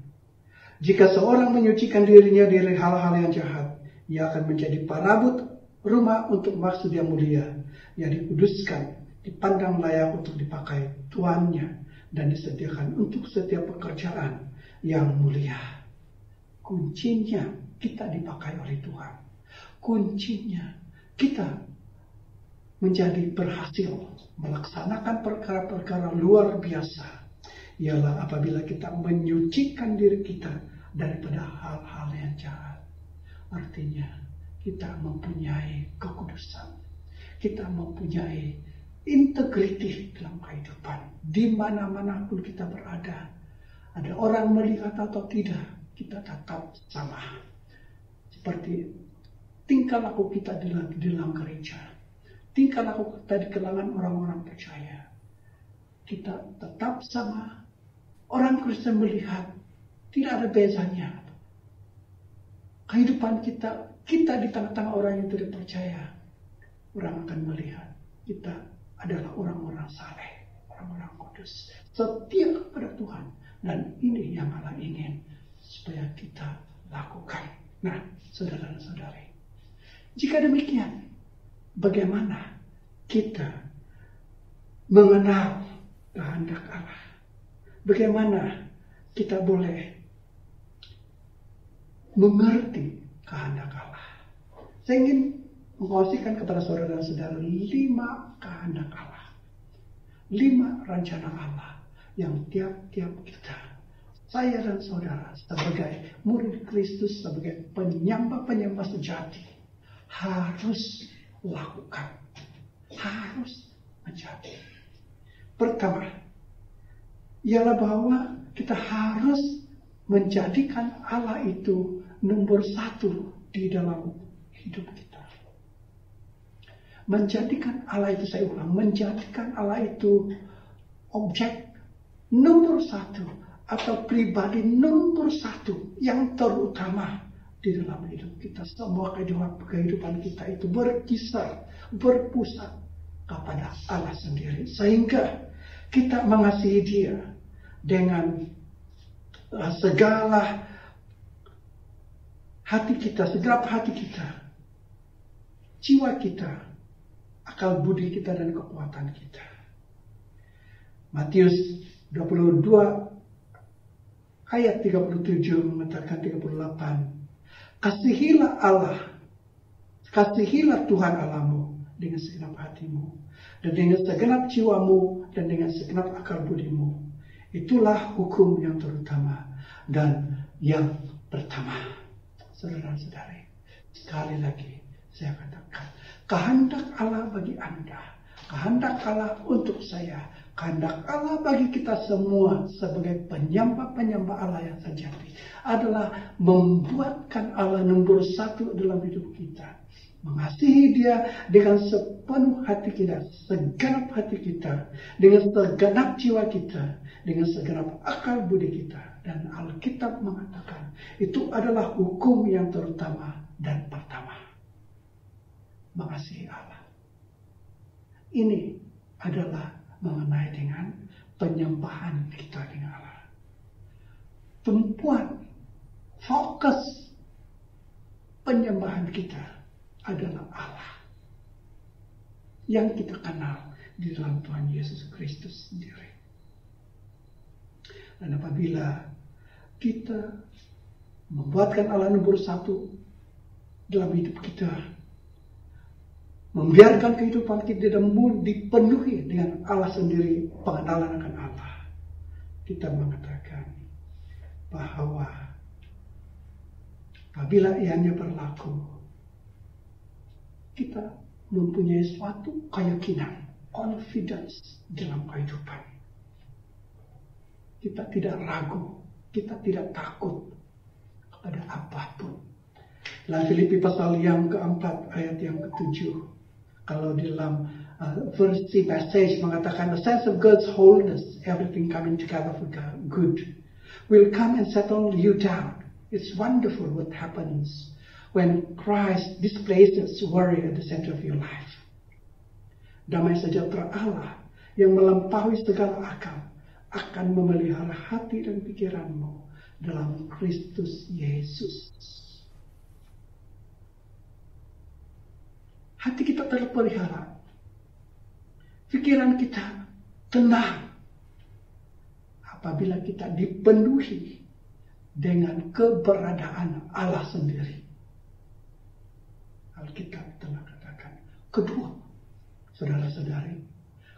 jika seorang menyucikan dirinya dari hal-hal yang jahat, ia akan menjadi parabut rumah untuk maksud yang mulia, yang dikuduskan, dipandang layak untuk dipakai tuannya, dan disediakan untuk setiap pekerjaan yang mulia. Kuncinya kita dipakai oleh Tuhan. Kuncinya kita menjadi berhasil melaksanakan perkara-perkara luar biasa, ialah apabila kita menyucikan diri kita daripada hal-hal yang jahat. Artinya kita mempunyai kekudusan, kita mempunyai integriti dalam kehidupan. Di mana-mana pun kita berada, ada orang melihat atau tidak, kita tetap sama. Seperti tingkah laku kita di dalam gereja, tingkah laku kita di kalangan orang-orang percaya, kita tetap sama. Orang Kristen melihat, tidak ada bezanya. Kehidupan kita di tengah-tengah orang yang tidak percaya, orang akan melihat kita adalah orang-orang saleh, orang-orang kudus, setia kepada Tuhan. Dan ini yang Allah ingin supaya kita lakukan. Nah, saudara-saudari, jika demikian, bagaimana kita mengenal kehendak Allah? Bagaimana kita boleh mengerti kehendak Allah? Saya ingin mengkongsikan kepada saudara-saudara 5 kehendak Allah, 5 rencana Allah yang tiap-tiap kita, saya dan saudara sebagai murid Kristus, sebagai penyembah-penyembah sejati, harus lakukan, harus menjadi. Pertama, ialah bahwa kita harus menjadikan Allah itu nomor 1 di dalam hidup kita. Menjadikan Allah itu, saya ulang, menjadikan Allah itu objek nomor 1 atau pribadi nomor 1 yang terutama di dalam hidup kita. Semua kehidupan kita itu berkisar, berpusat kepada Allah sendiri. Sehingga Kita mengasihi Dia dengan segala hati kita, segenap hati kita, jiwa kita, akal budi kita, dan kekuatan kita. Matius 22 ayat 37 mengatakan 38. Kasihilah Tuhan Allahmu dengan segenap hatimu, dan dengan segenap jiwamu, dan dengan segenap akal budimu. Itulah hukum yang terutama dan yang pertama. Saudara-saudari, sekali lagi saya katakan, kehendak Allah bagi Anda, kehendak Allah untuk saya, kehendak Allah bagi kita semua sebagai penyembah-penyembah Allah yang sejati adalah membuatkan Allah nomor satu dalam hidup kita. Mengasihi Dia dengan sepenuh hati kita, segenap hati kita, dengan segenap jiwa kita, dengan segenap akal budi kita. Dan Alkitab mengatakan itu adalah hukum yang terutama dan pertama. Mengasihi Allah. Ini adalah mengenai dengan penyembahan kita dengan Allah. Tumpuan, fokus penyembahan kita adalah Allah yang kita kenal di dalam Tuhan Yesus Kristus sendiri. Dan apabila kita membuatkan Allah nomor satu dalam hidup kita, membiarkan kehidupan kita dipenuhi dengan Allah sendiri, pengenalan akan Allah, kita mengatakan bahwa apabila ianya berlaku, kita mempunyai suatu keyakinan, confidence dalam kehidupan. Kita tidak ragu, kita tidak takut kepada apapun. Dalam Filipi pasal yang keempat ayat yang ke-7, kalau di dalam versi passage mengatakan the sense of God's wholeness, everything coming together for good, will come and settle you down. It's wonderful what happens when Christ displaces worry at the center of your life. Damai sejahtera Allah yang melampaui segala akal akan memelihara hati dan pikiranmu dalam Kristus Yesus. Hati kita terpelihara, pikiran kita tenang apabila kita dipenuhi dengan keberadaan Allah sendiri. Alkitab telah katakan. Kedua, saudara-saudari,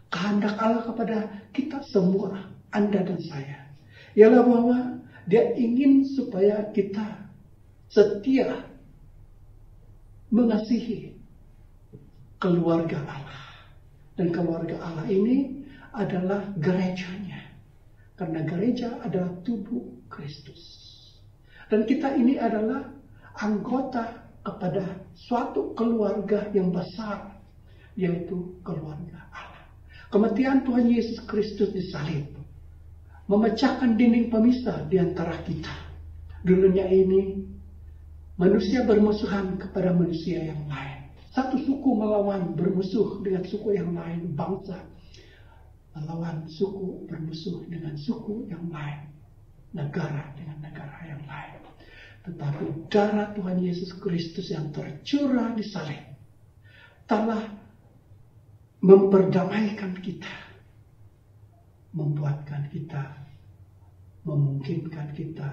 kehendak Allah kepada kita semua, Anda dan saya, ialah bahwa Dia ingin supaya kita setia mengasihi keluarga Allah. Dan keluarga Allah ini adalah gerejanya. Karena gereja adalah tubuh Kristus. Dan kita ini adalah anggota kepada suatu keluarga yang besar, yaitu keluarga Allah. Kematian Tuhan Yesus Kristus disalib memecahkan dinding pemisah di antara kita. Dulunya ini manusia bermusuhan kepada manusia yang lain. Satu suku melawan bermusuh dengan suku yang lain, bangsa melawan suku bermusuh dengan suku yang lain, negara dengan negara yang lain. Tetapi darah Tuhan Yesus Kristus yang tercurah di salib telah memperdamaikan kita, membuatkan kita, memungkinkan kita,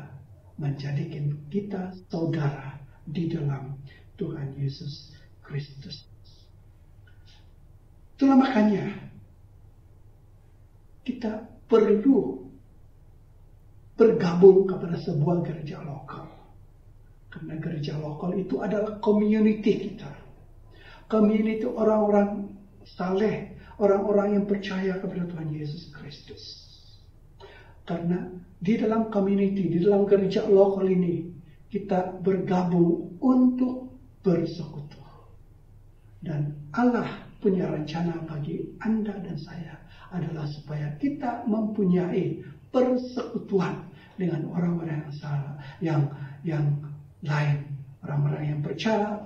menjadikan kita saudara di dalam Tuhan Yesus Kristus. Itulah makanya kita perlu bergabung kepada sebuah gereja lokal. Karena gereja lokal itu adalah community kita. Community orang-orang saleh, orang-orang yang percaya kepada Tuhan Yesus Kristus. Karena di dalam community, di dalam gereja lokal ini, kita bergabung untuk bersekutu. Dan Allah punya rencana bagi Anda dan saya adalah supaya kita mempunyai persekutuan dengan orang-orang yang salah, yang lain, orang-orang yang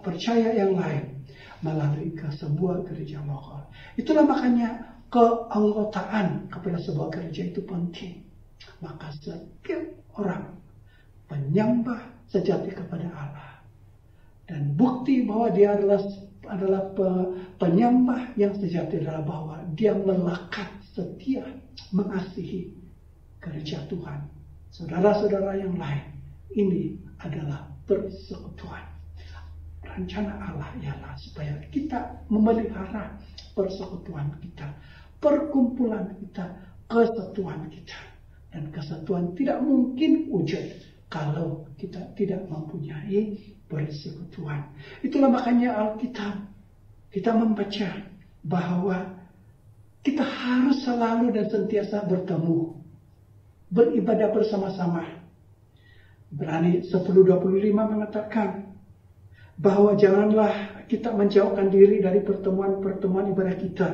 percaya yang lain melalui ke sebuah gereja lokal. Itulah makanya keanggotaan kepada sebuah gereja itu penting. Maka setiap orang penyembah sejati kepada Allah. Dan bukti bahwa dia adalah penyembah yang sejati adalah bahwa dia melekat setia mengasihi gereja Tuhan. Saudara-saudara yang lain, ini adalah persekutuan. Rencana Allah ialah supaya kita memelihara persekutuan kita, perkumpulan kita, kesatuan kita. Dan kesatuan tidak mungkin wujud kalau kita tidak mempunyai persekutuan. Itulah makanya Alkitab kita membaca bahwa kita harus selalu dan sentiasa bertemu, beribadah bersama-sama. Ibrani 10:25 mengatakan bahwa janganlah kita menjauhkan diri dari pertemuan-pertemuan ibadah kita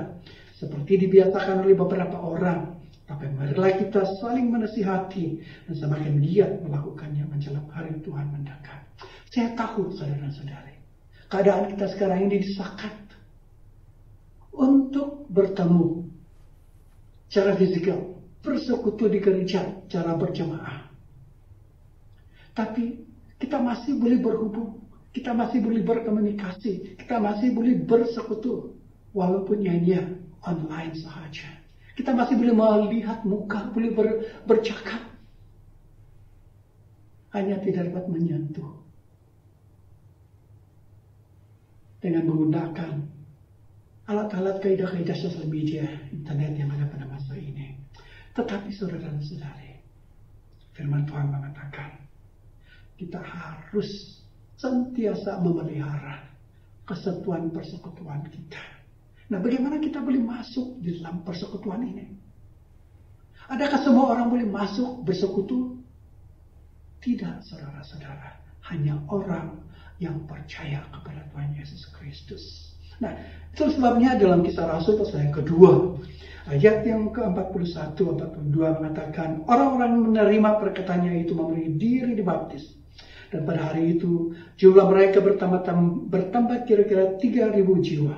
seperti dibiasakan oleh beberapa orang, tapi marilah kita saling menasihati dan semakin giat melakukannya menjelang hari Tuhan mendekat. Saya tahu, saudara-saudari, keadaan kita sekarang ini disekat untuk bertemu secara fisikal, bersekutu di gereja, cara berjemaah. Tapi kita masih boleh berhubung, kita masih boleh berkomunikasi, kita masih boleh bersekutu, walaupun hanya online sahaja. Kita masih boleh melihat muka, boleh bercakap, hanya tidak dapat menyentuh dengan menggunakan alat-alat kaidah-kaidah sosial media, internet yang ada pada masa ini. Tetapi saudara dan saudari, firman Tuhan mengatakan, kita harus senantiasa memelihara kesatuan persekutuan kita. Nah, bagaimana kita boleh masuk di dalam persekutuan ini? Adakah semua orang boleh masuk bersekutu? Tidak, saudara-saudara. Hanya orang yang percaya kepada Tuhan Yesus Kristus. Nah, itu sebabnya dalam Kisah Rasul pasal yang kedua, ayat yang ke-41, 42 mengatakan, orang-orang menerima perkataannya itu memberi diri dibaptis. Dan pada hari itu, jumlah mereka bertambah kira-kira 3.000 jiwa.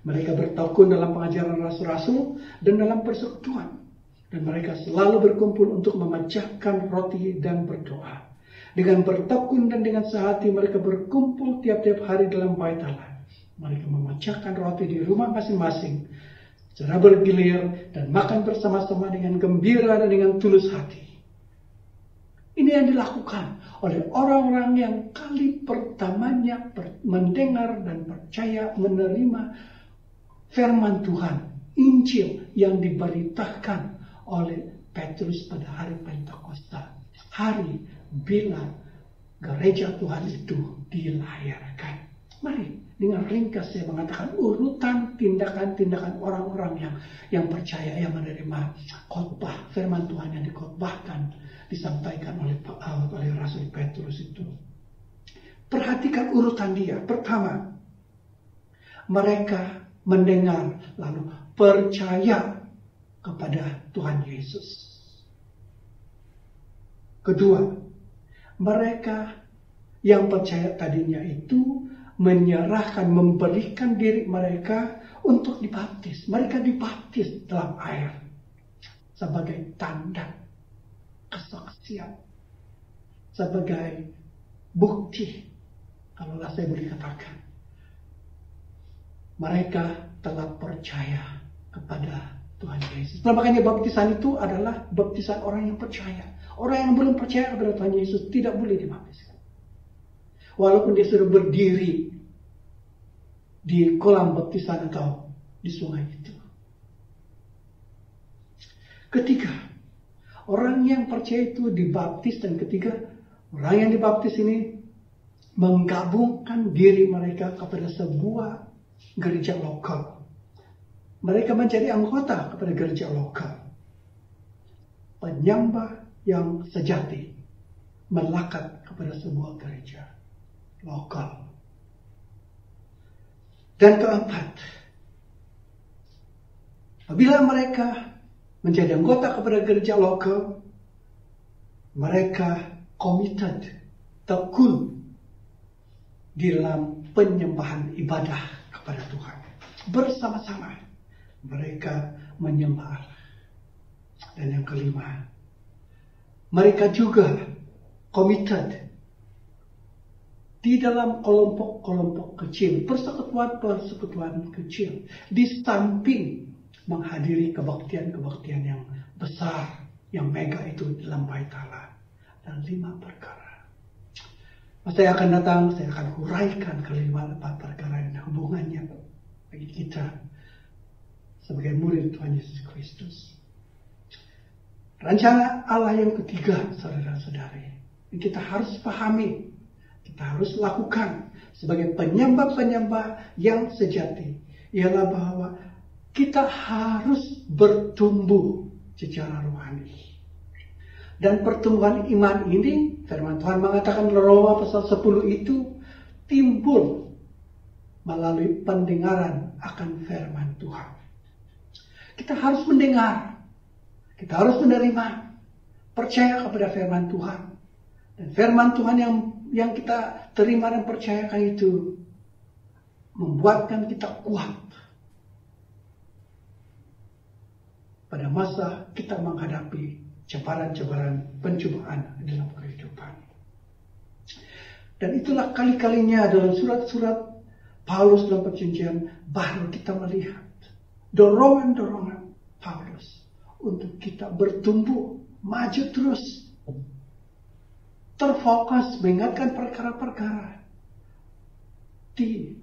Mereka bertekun dalam pengajaran rasul-rasul dan dalam persekutuan. Dan mereka selalu berkumpul untuk memecahkan roti dan berdoa. Dengan bertekun dan dengan sehati mereka berkumpul tiap-tiap hari dalam bait Allah. Mereka memecahkan roti di rumah masing-masing secara bergilir dan makan bersama-sama dengan gembira dan dengan tulus hati. Ini yang dilakukan oleh orang-orang yang kali pertamanya mendengar dan percaya menerima firman Tuhan, Injil yang diberitakan oleh Petrus pada hari Pentakosta. Hari bila gereja Tuhan itu dilahirkan. Mari dengan ringkas saya mengatakan urutan tindakan-tindakan orang-orang yang percaya, yang menerima khotbah firman Tuhan yang dikhotbahkan, disampaikan oleh Rasul Petrus itu. Perhatikan urutan dia. Pertama, mereka mendengar lalu percaya kepada Tuhan Yesus. Kedua, mereka yang percaya tadinya itu menyerahkan, memberikan diri mereka untuk dibaptis. Mereka dibaptis dalam air sebagai tanda kesaksian, sebagai bukti, kalaulah saya boleh katakan, mereka telah percaya kepada Tuhan Yesus. Nah, makanya baptisan itu adalah baptisan orang yang percaya. Orang yang belum percaya kepada Tuhan Yesus tidak boleh dibaptiskan. Walaupun dia sudah berdiri di kolam baptisan atau di sungai itu. Ketiga, orang yang percaya itu dibaptis, dan ketiga, orang yang dibaptis ini menggabungkan diri mereka kepada sebuah gereja lokal. Mereka menjadi anggota kepada gereja lokal. Penyembah yang sejati melekat kepada sebuah gereja lokal. Dan keempat, apabila mereka menjadi anggota kepada gereja lokal, mereka committed, tekun di dalam penyembahan ibadah kepada Tuhan. Bersama-sama mereka menyembah Allah. Dan yang kelima, mereka juga committed di dalam kelompok-kelompok kecil, persekutuan-persekutuan kecil, di samping menghadiri kebaktian-kebaktian yang besar, yang mega itu dalam bait Allah. Dan 5 perkara. Masa yang akan datang, saya akan huraikan kelima perkara yang hubungannya bagi kita sebagai murid Tuhan Yesus Kristus. Rencana Allah yang ketiga, saudara-saudari, yang kita harus pahami, kita harus lakukan sebagai penyembah-penyembah yang sejati, ialah bahwa kita harus bertumbuh secara rohani. Dan pertumbuhan iman ini, firman Tuhan mengatakan Roma pasal 10 itu timbul melalui pendengaran akan firman Tuhan. Kita harus mendengar, kita harus menerima, percaya kepada firman Tuhan. Dan firman Tuhan yang kita terima dan percayakan itu membuatkan kita kuat pada masa kita menghadapi cabaran-cabaran pencobaan dalam kehidupan. Dan itulah kali-kalinya dalam surat-surat Paulus dalam perjanjian baru kita melihat dorongan-dorongan Paulus untuk kita bertumbuh, maju terus, terfokus mengingatkan perkara-perkara di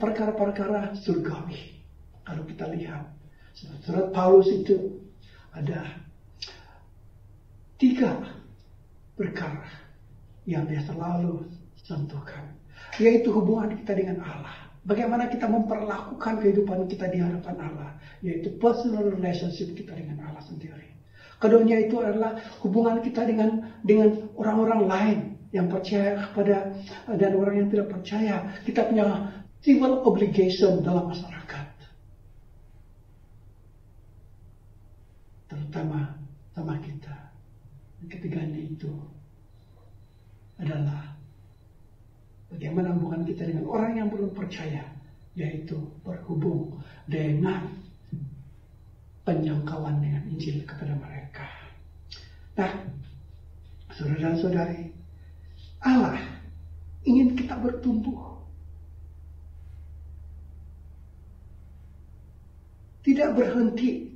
perkara-perkara surgawi. Kalau kita lihat surat Paulus itu ada 3 perkara yang dia selalu sentuhkan, yaitu hubungan kita dengan Allah. Bagaimana kita memperlakukan kehidupan kita di hadapan Allah, yaitu personal relationship kita dengan Allah sendiri. Keduanya itu adalah hubungan kita dengan orang-orang lain yang percaya kepada dan orang yang tidak percaya. Kita punya civil obligation dalam masyarakat, terutama sama kita. Ketiganya itu adalah bagaimana hubungan kita dengan orang yang belum percaya, yaitu berhubung dengan penjangkauan dengan Injil kepada mereka. Nah, saudara-saudari, Allah ingin kita bertumbuh, tidak berhenti,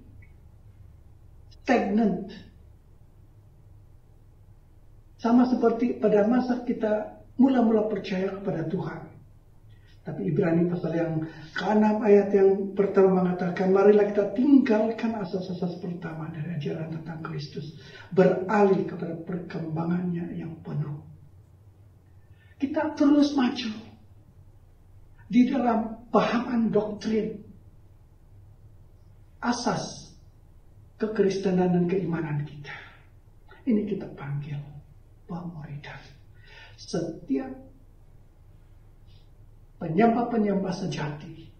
stagnant. Sama seperti pada masa kita mula-mula percaya kepada Tuhan. Tapi Ibrani pasal yang ke-6 ayat yang pertama mengatakan, marilah kita tinggalkan asas-asas pertama dari ajaran tentang Kristus, beralih kepada perkembangannya yang penuh. Kita terus maju di dalam pahaman doktrin, asas kekristenan dan keimanan kita. Ini kita panggil pemuridan. Setiap penyembah-penyembah sejati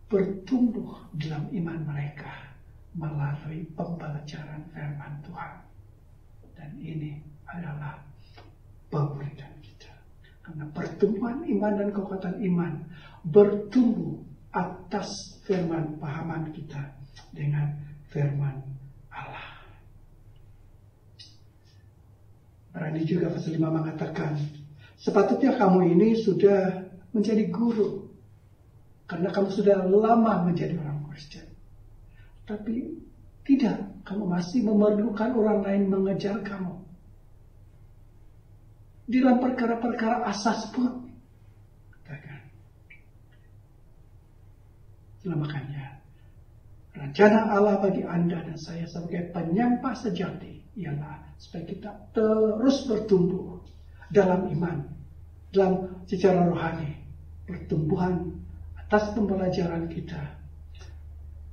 bertumbuh dalam iman mereka melalui pembelajaran firman Tuhan. Dan ini adalah pemuridan kita. Karena pertumbuhan iman dan kekuatan iman bertumbuh atas firman pahaman kita dengan firman Allah. Berani juga pasal 5 mengatakan, sepatutnya kamu ini sudah menjadi guru, karena kamu sudah lama menjadi orang Kristen. Tapi tidak, kamu masih memerlukan orang lain mengajar kamu. Di dalam perkara-perkara asas pun. Makanya, rencana Allah bagi Anda dan saya sebagai penyembah sejati ialah supaya kita terus bertumbuh dalam iman, dalam secara rohani, pertumbuhan atas pembelajaran kita,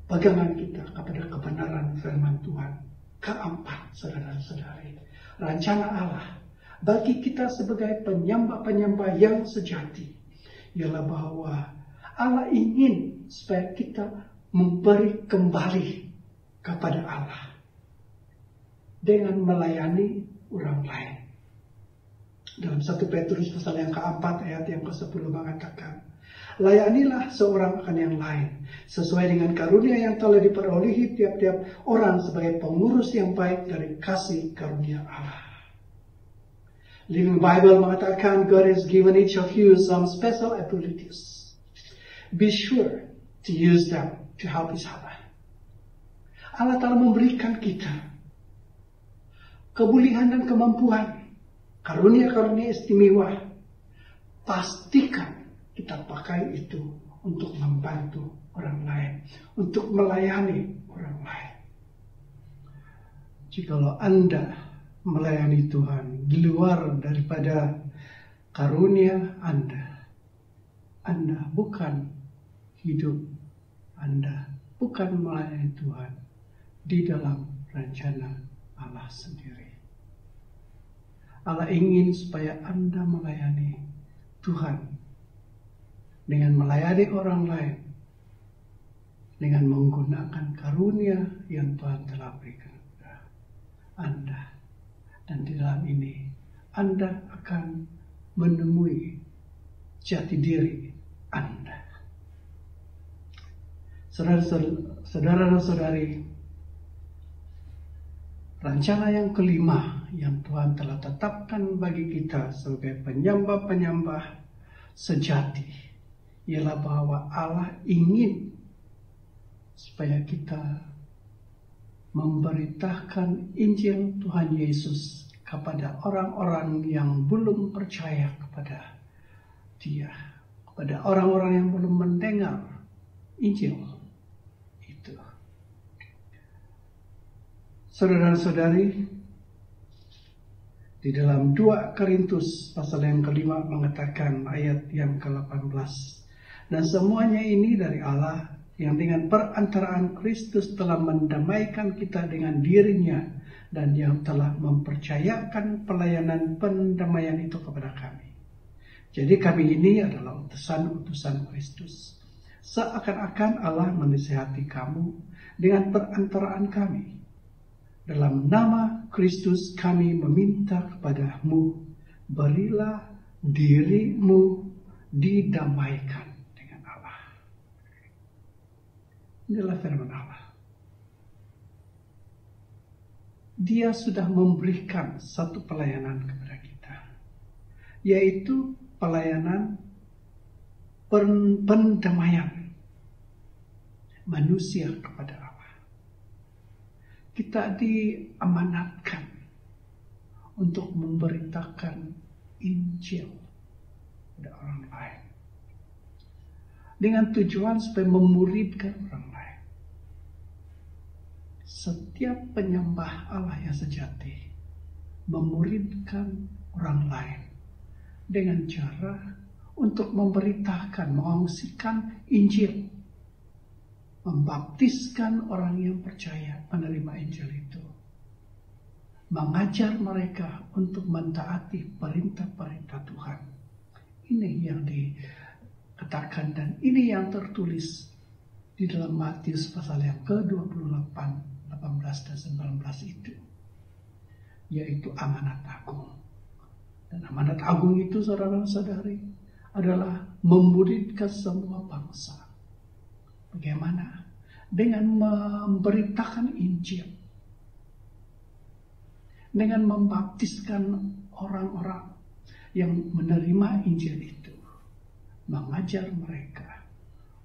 pegangan kita kepada kebenaran firman Tuhan. Keempat, saudara-saudari, rencana Allah bagi kita sebagai penyembah-penyembah yang sejati ialah bahwa Allah ingin supaya kita memberi kembali kepada Allah dengan melayani orang lain. Dalam 1 Petrus pasal yang keempat ayat yang ke-10 mengatakan, layanilah seorang akan yang lain, sesuai dengan karunia yang telah diperolehi tiap-tiap orang sebagai pengurus yang baik dari kasih karunia Allah. Living Bible mengatakan, God has given each of you some special abilities. Be sure to use them to help each other. Allah telah memberikan kita kebolehan dan kemampuan, karunia-karunia istimewa. Pastikan kita pakai itu untuk membantu orang lain, untuk melayani orang lain. Jikalau Anda melayani Tuhan di luar daripada karunia Anda bukan hidup, Anda bukan melayani Tuhan di dalam rencana Allah sendiri. Allah ingin supaya Anda melayani Tuhan dengan melayani orang lain, dengan menggunakan karunia yang Tuhan telah berikan kepada Anda. Dan di dalam ini Anda akan menemui jati diri Anda. Saudara dan saudari, rencana yang kelima yang Tuhan telah tetapkan bagi kita sebagai penyembah-penyembah sejati ialah bahwa Allah ingin supaya kita memberitakan Injil Tuhan Yesus kepada orang-orang yang belum percaya kepada Dia, kepada orang-orang yang belum mendengar Injil itu. Saudara-saudari, di dalam 2 Korintus pasal yang kelima mengatakan ayat yang ke-18, dan semuanya ini dari Allah yang dengan perantaraan Kristus telah mendamaikan kita dengan dirinya dan yang telah mempercayakan pelayanan pendamaian itu kepada kami. Jadi kami ini adalah utusan-utusan Kristus. Seakan-akan Allah menasihati kamu dengan perantaraan kami. Dalam nama Kristus kami meminta kepadamu, berilah dirimu didamaikan. Inilah firman Allah. Dia sudah memberikan satu pelayanan kepada kita, yaitu pelayanan pendamaian manusia kepada Allah. Kita diamanatkan untuk memberitakan Injil kepada orang lain, dengan tujuan supaya memuridkan orang lain. Setiap penyembah Allah yang sejati memuridkan orang lain dengan cara untuk memberitakan, mengungsikan Injil, membaptiskan orang yang percaya menerima Injil itu, mengajar mereka untuk mentaati perintah-perintah Tuhan. Ini yang dikatakan dan ini yang tertulis di dalam Matius pasal yang ke-28, 18 dan 19 itu, yaitu amanat agung. Dan amanat agung itu, saudara-saudari, adalah memuridkan semua bangsa. Bagaimana? Dengan memberitakan Injil, dengan membaptiskan orang-orang yang menerima Injil itu, mengajar mereka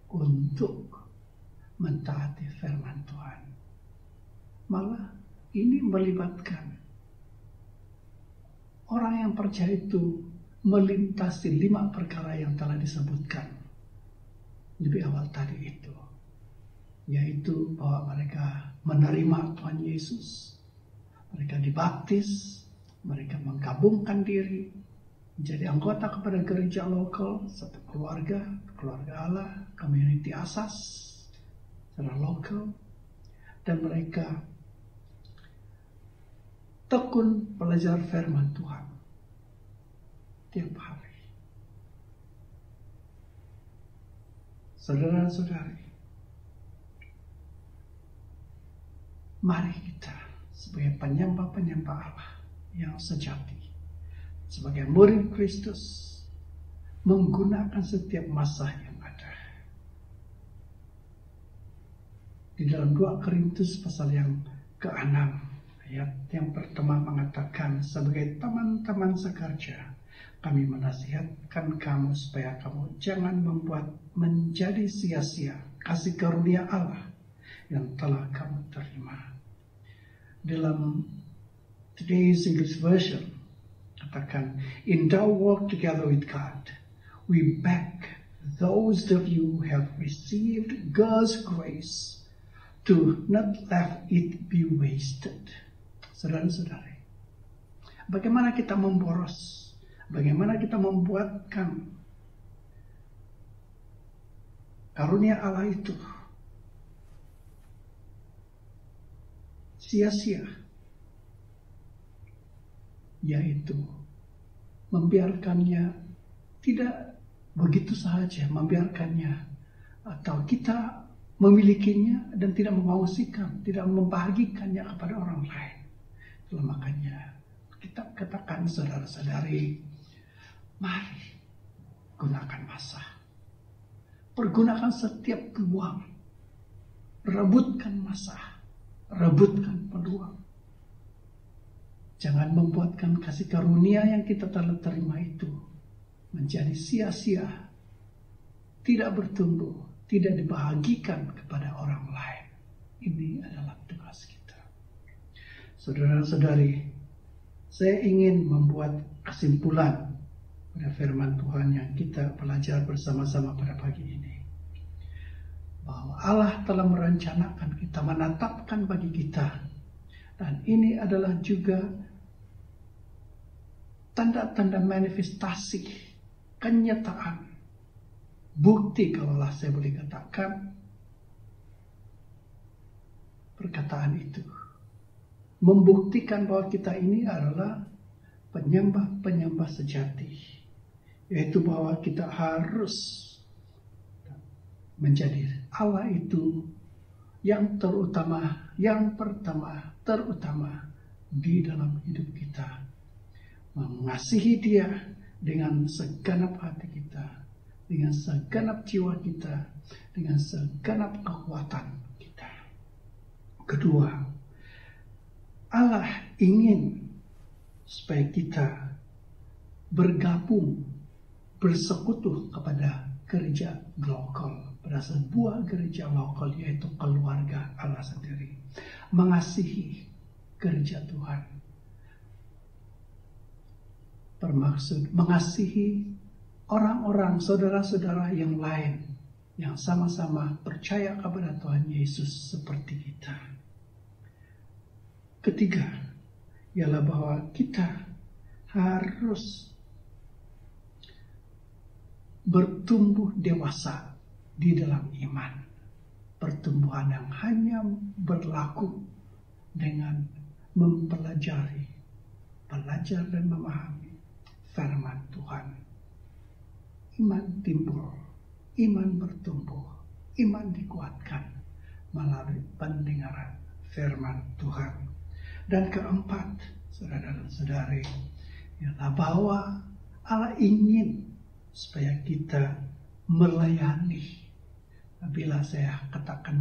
untuk mentaati firman Tuhan. Malah ini melibatkan orang yang percaya itu melintasi 5 perkara yang telah disebutkan lebih awal tadi itu, yaitu bahwa mereka menerima Tuhan Yesus, mereka dibaptis, mereka menggabungkan diri menjadi anggota kepada gereja lokal, satu keluarga Allah, community asas secara lokal, dan mereka tekun belajar firman Tuhan tiap hari. Saudara-saudari, mari kita sebagai penyembah-penyembah Allah yang sejati, sebagai murid Kristus menggunakan setiap masa yang ada. Di dalam 2 Korintus pasal yang ke-6 ayat yang pertama mengatakan, sebagai teman-teman sekerja kami menasihatkan kamu supaya kamu jangan membuat menjadi sia-sia kasih karunia Allah yang telah kamu terima. Dalam Today's English Version katakan, in thou walk together with God, we beg those of you who have received God's grace to not let it be wasted. Saudara-saudari, bagaimana kita memboros, bagaimana kita membuatkan karunia Allah itu sia-sia, yaitu membiarkannya tidak begitu saja, membiarkannya atau kita memilikinya dan tidak mengungsikan, tidak membagikannya kepada orang lain. Itulah makanya kita katakan, saudara-saudari, mari gunakan masa, pergunakan setiap peluang, rebutkan masa, rebutkan peluang. Jangan membuatkan kasih karunia yang kita telah terima itu menjadi sia-sia, tidak bertumbuh, tidak dibagikan kepada orang lain. Ini adalah tugas kita. Saudara-saudari, saya ingin membuat kesimpulan pada firman Tuhan yang kita belajar bersama-sama pada pagi ini. Bahwa Allah telah merencanakan kita, menetapkan bagi kita. Dan ini adalah juga tanda-tanda manifestasi, kenyataan, bukti kalaulah saya boleh katakan perkataan itu membuktikan bahwa kita ini adalah penyembah-penyembah sejati, yaitu bahwa kita harus menjadi Allah itu yang terutama, yang pertama, terutama di dalam hidup kita, mengasihi Dia dengan segenap hati kita, dengan segenap jiwa kita, dengan segenap kekuatan kita. Kedua, Allah ingin supaya kita bergabung, bersekutu kepada gereja lokal, pada sebuah gereja lokal, yaitu keluarga Allah sendiri, mengasihi gereja Tuhan, bermaksud mengasihi orang-orang, saudara-saudara yang lain yang sama-sama percaya kepada Tuhan Yesus seperti kita. Ketiga, ialah bahwa kita harus bertumbuh dewasa di dalam iman. Pertumbuhan yang hanya berlaku dengan mempelajari, belajar dan memahami firman Tuhan. Iman timbul, iman bertumbuh, iman dikuatkan melalui pendengaran firman Tuhan. Dan keempat, saudara dan saudari, ialah bahwa Allah ingin supaya kita melayani. Bila saya katakan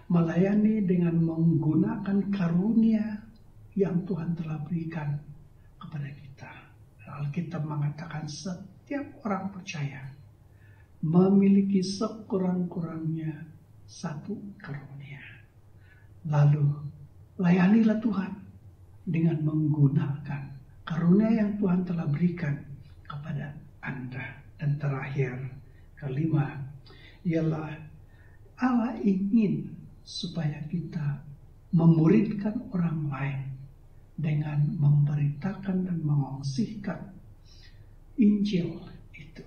melayani dengan menggunakan karunia yang Tuhan telah berikan kepada kita. Alkitab mengatakan setiap orang percaya memiliki sekurang-kurangnya satu karunia. Lalu layanilah Tuhan dengan menggunakan karunia yang Tuhan telah berikan kepada Anda. Dan terakhir, kelima, ialah Allah ingin supaya kita memuridkan orang lain dengan memberitakan dan mengongsikan Injil itu.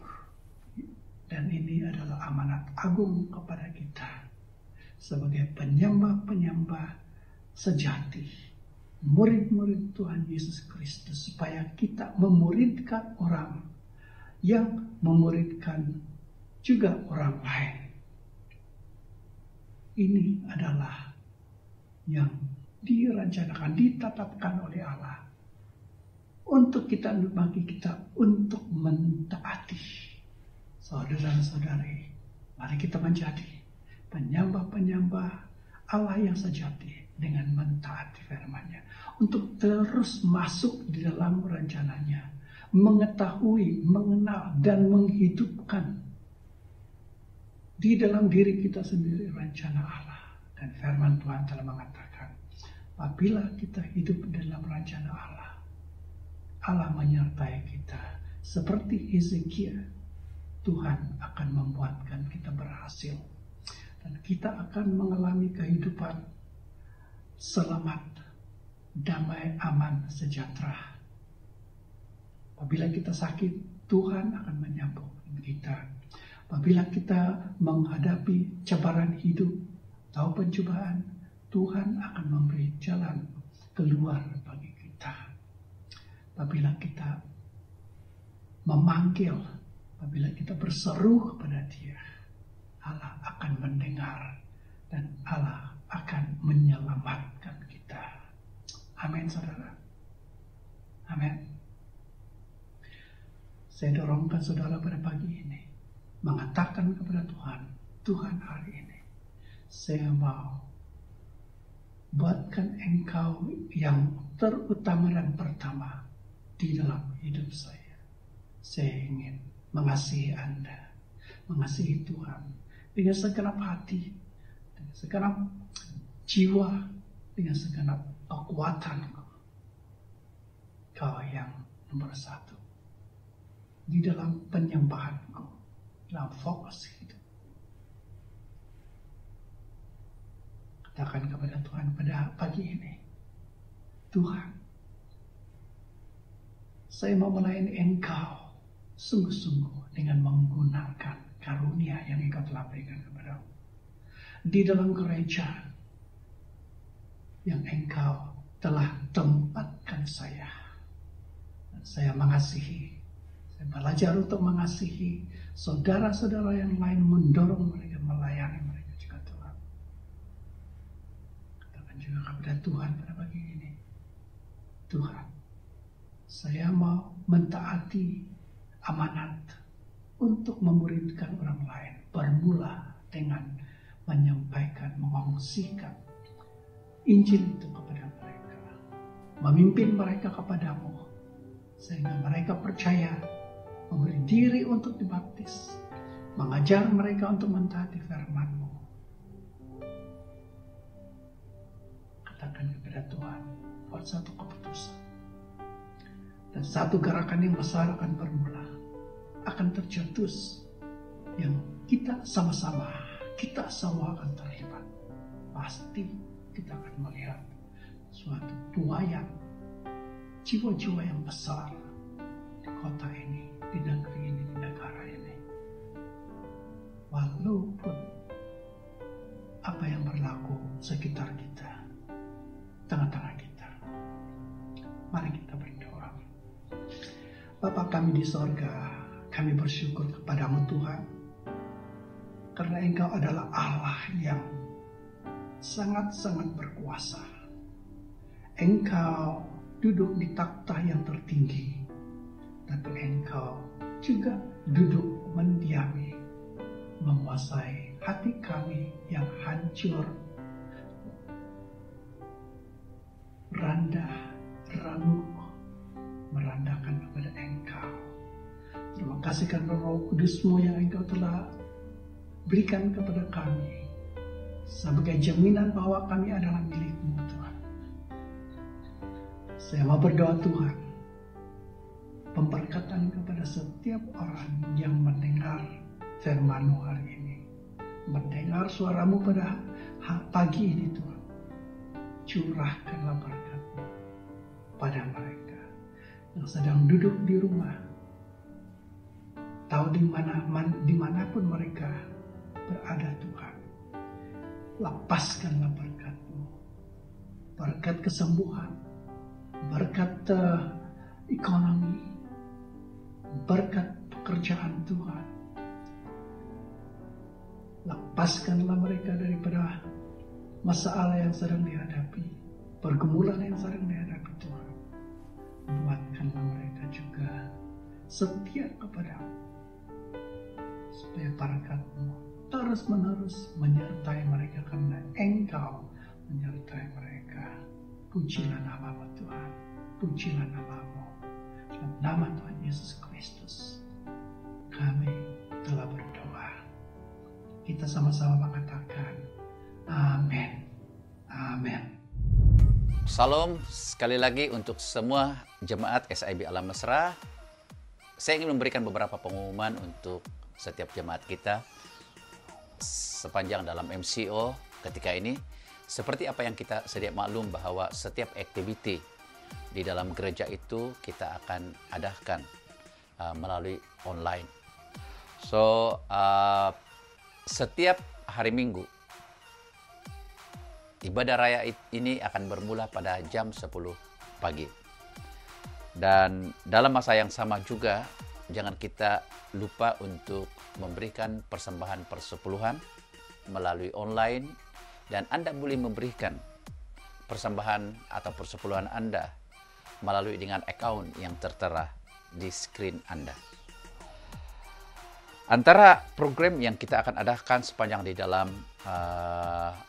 Dan ini adalah amanat agung kepada kita sebagai penyembah-penyembah sejati, murid-murid Tuhan Yesus Kristus, supaya kita memuridkan orang yang memuridkan juga orang lain. Ini adalah yang direncanakan, ditetapkan oleh Allah untuk bagi kita untuk mentaati. Saudara-saudari, mari kita menjadi penyembah-penyembah Allah yang sejati dengan mentaati firman-Nya, untuk terus masuk di dalam rencananya, mengetahui, mengenal, dan menghidupkan di dalam diri kita sendiri rencana Allah. Dan firman Tuhan telah mengatakan, apabila kita hidup dalam rencana Allah, Allah menyertai kita. Seperti Hezekiah, Tuhan akan membuatkan kita berhasil. Dan kita akan mengalami kehidupan selamat, damai, aman, sejahtera. Apabila kita sakit, Tuhan akan menyembuhkan kita. Apabila kita menghadapi cabaran hidup atau pencobaan, Tuhan akan memberi jalan keluar bagi kita. Apabila kita memanggil, apabila kita berseru kepada Dia, Allah akan mendengar dan Allah akan menyelamatkan kita. Amin, saudara. Amin. Saya dorongkan saudara pada pagi ini mengatakan kepada Tuhan, Tuhan, hari ini saya mau buatkan Engkau yang terutama dan pertama di dalam hidup saya. Saya ingin mengasihi Anda, mengasihi Tuhan dengan segenap hati, dengan segenap jiwa, dengan segenap kekuatan. Kau yang nomor satu di dalam penyembahanku, dalam fokus hidup. Katakan kepada Tuhan pada pagi ini, Tuhan, saya mau melayani Engkau sungguh-sungguh dengan menggunakan karunia yang Engkau telah berikan kepadaku di dalam gereja yang Engkau telah tempatkan saya. Dan saya mengasihi, saya belajar untuk mengasihi saudara-saudara yang lain, mendorong mereka melayani mereka juga, Tuhan. Katakan juga kepada Tuhan pada pagi ini, Tuhan, saya mau mentaati amanat untuk memuridkan orang lain, bermula dengan menyampaikan, mengongsikan Injil itu kepada mereka, memimpin mereka kepadamu, sehingga mereka percaya, memberi diri untuk dibaptis, mengajar mereka untuk mentaati firman-Mu. Katakan kepada Tuhan, buat satu keputusan. Dan satu gerakan yang besar akan bermula, akan tercetus, yang kita sama-sama, kita semua akan terlibat. Pasti kita akan melihat suatu buaya, jiwa-jiwa yang besar di kota ini, di negeri ini, di negara ini. Walaupun apa yang berlaku sekitar kita, tengah-tengah kita, mari kita berdoa. Bapa kami di sorga, kami bersyukur kepadamu Tuhan, karena Engkau adalah Allah yang sangat-sangat berkuasa. Engkau duduk di takhta yang tertinggi, tapi Engkau juga duduk mendiami, menguasai hati kami yang hancur, rendah, remuk, merendahkan kepada Engkau. Terima kasih karena Roh Kudus-Mu yang Engkau telah berikan kepada kami sebagai jaminan bahwa kami adalah milik-Mu, Tuhan. Saya mau berdoa, Tuhan, pemberkatan kepada setiap orang yang mendengar firman-Mu hari ini, mendengar suara-Mu pada pagi ini, Tuhan. Curahkanlah berkat-Mu pada mereka yang sedang duduk di rumah, tahu dimanapun mereka berada, Tuhan. Lepaskanlah berkat-Mu, berkat kesembuhan, berkat ekonomi, berkat pekerjaan, Tuhan. Lepaskanlah mereka daripada masalah yang sedang dihadapi, pergumulan yang sedang dihadapi, Tuhan. Buatkanlah mereka setia kepadamu, supaya berkat-Mu terus-menerus menyertai mereka, karena Engkau menyertai mereka. Pujilah nama-Mu Tuhan, pujilah nama-Mu. Dalam nama Tuhan Yesus Kristus, kami telah berdoa. Kita sama-sama mengatakan, amin, amin. Salam sekali lagi untuk semua jemaat SIB Alam Mesra. Saya ingin memberikan beberapa pengumuman untuk setiap jemaat kita sepanjang dalam MCO ketika ini. Seperti apa yang kita sedia maklum bahwa setiap aktiviti di dalam gereja itu kita akan adakan melalui online. So, setiap hari Minggu, ibadah raya ini akan bermula pada jam 10 pagi. Dan dalam masa yang sama juga, jangan kita lupa untuk memberikan persembahan persepuluhan melalui online. Dan Anda boleh memberikan persembahan atau persepuluhan Anda melalui dengan account yang tertera di screen Anda. Antara program yang kita akan adakan sepanjang di dalam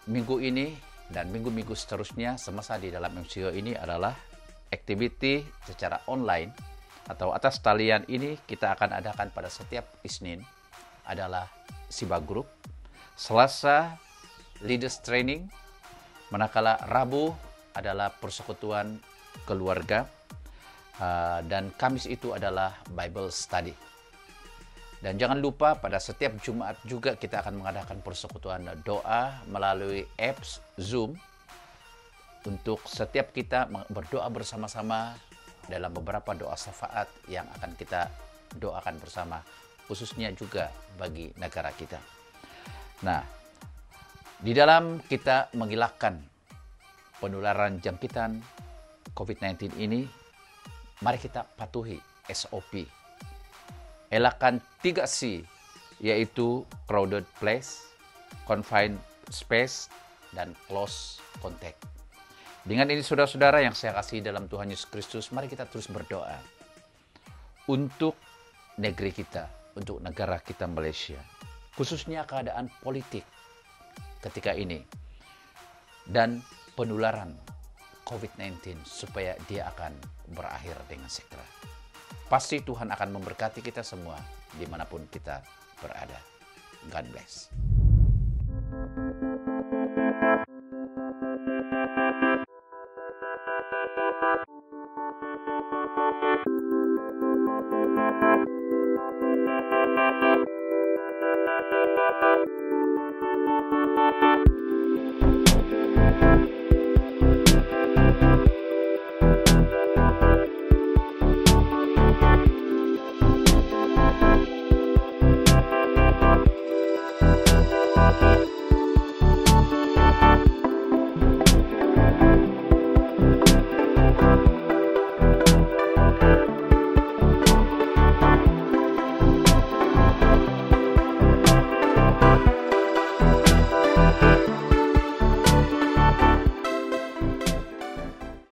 minggu ini dan minggu-minggu seterusnya semasa di dalam MCO ini adalah activity secara online atau atas talian ini kita akan adakan pada setiap Isnin adalah Siba Group, Selasa Leaders Training, manakala Rabu adalah persekutuan keluarga, dan Kamis itu adalah Bible Study. Dan jangan lupa pada setiap Jumat juga kita akan mengadakan persekutuan doa melalui apps Zoom untuk setiap kita berdoa bersama-sama dalam beberapa doa syafaat yang akan kita doakan bersama, khususnya juga bagi negara kita. Nah, di dalam kita menghilangkan penularan jangkitan COVID-19 ini, mari kita patuhi SOP. Elakkan 3C, yaitu crowded place, confined space, dan close contact. Dengan ini saudara-saudara yang saya kasih dalam Tuhan Yesus Kristus, mari kita terus berdoa untuk negeri kita, untuk negara kita Malaysia, khususnya keadaan politik ketika ini dan penularan COVID-19 supaya dia akan berakhir dengan segera. Pasti Tuhan akan memberkati kita semua dimanapun kita berada. God bless.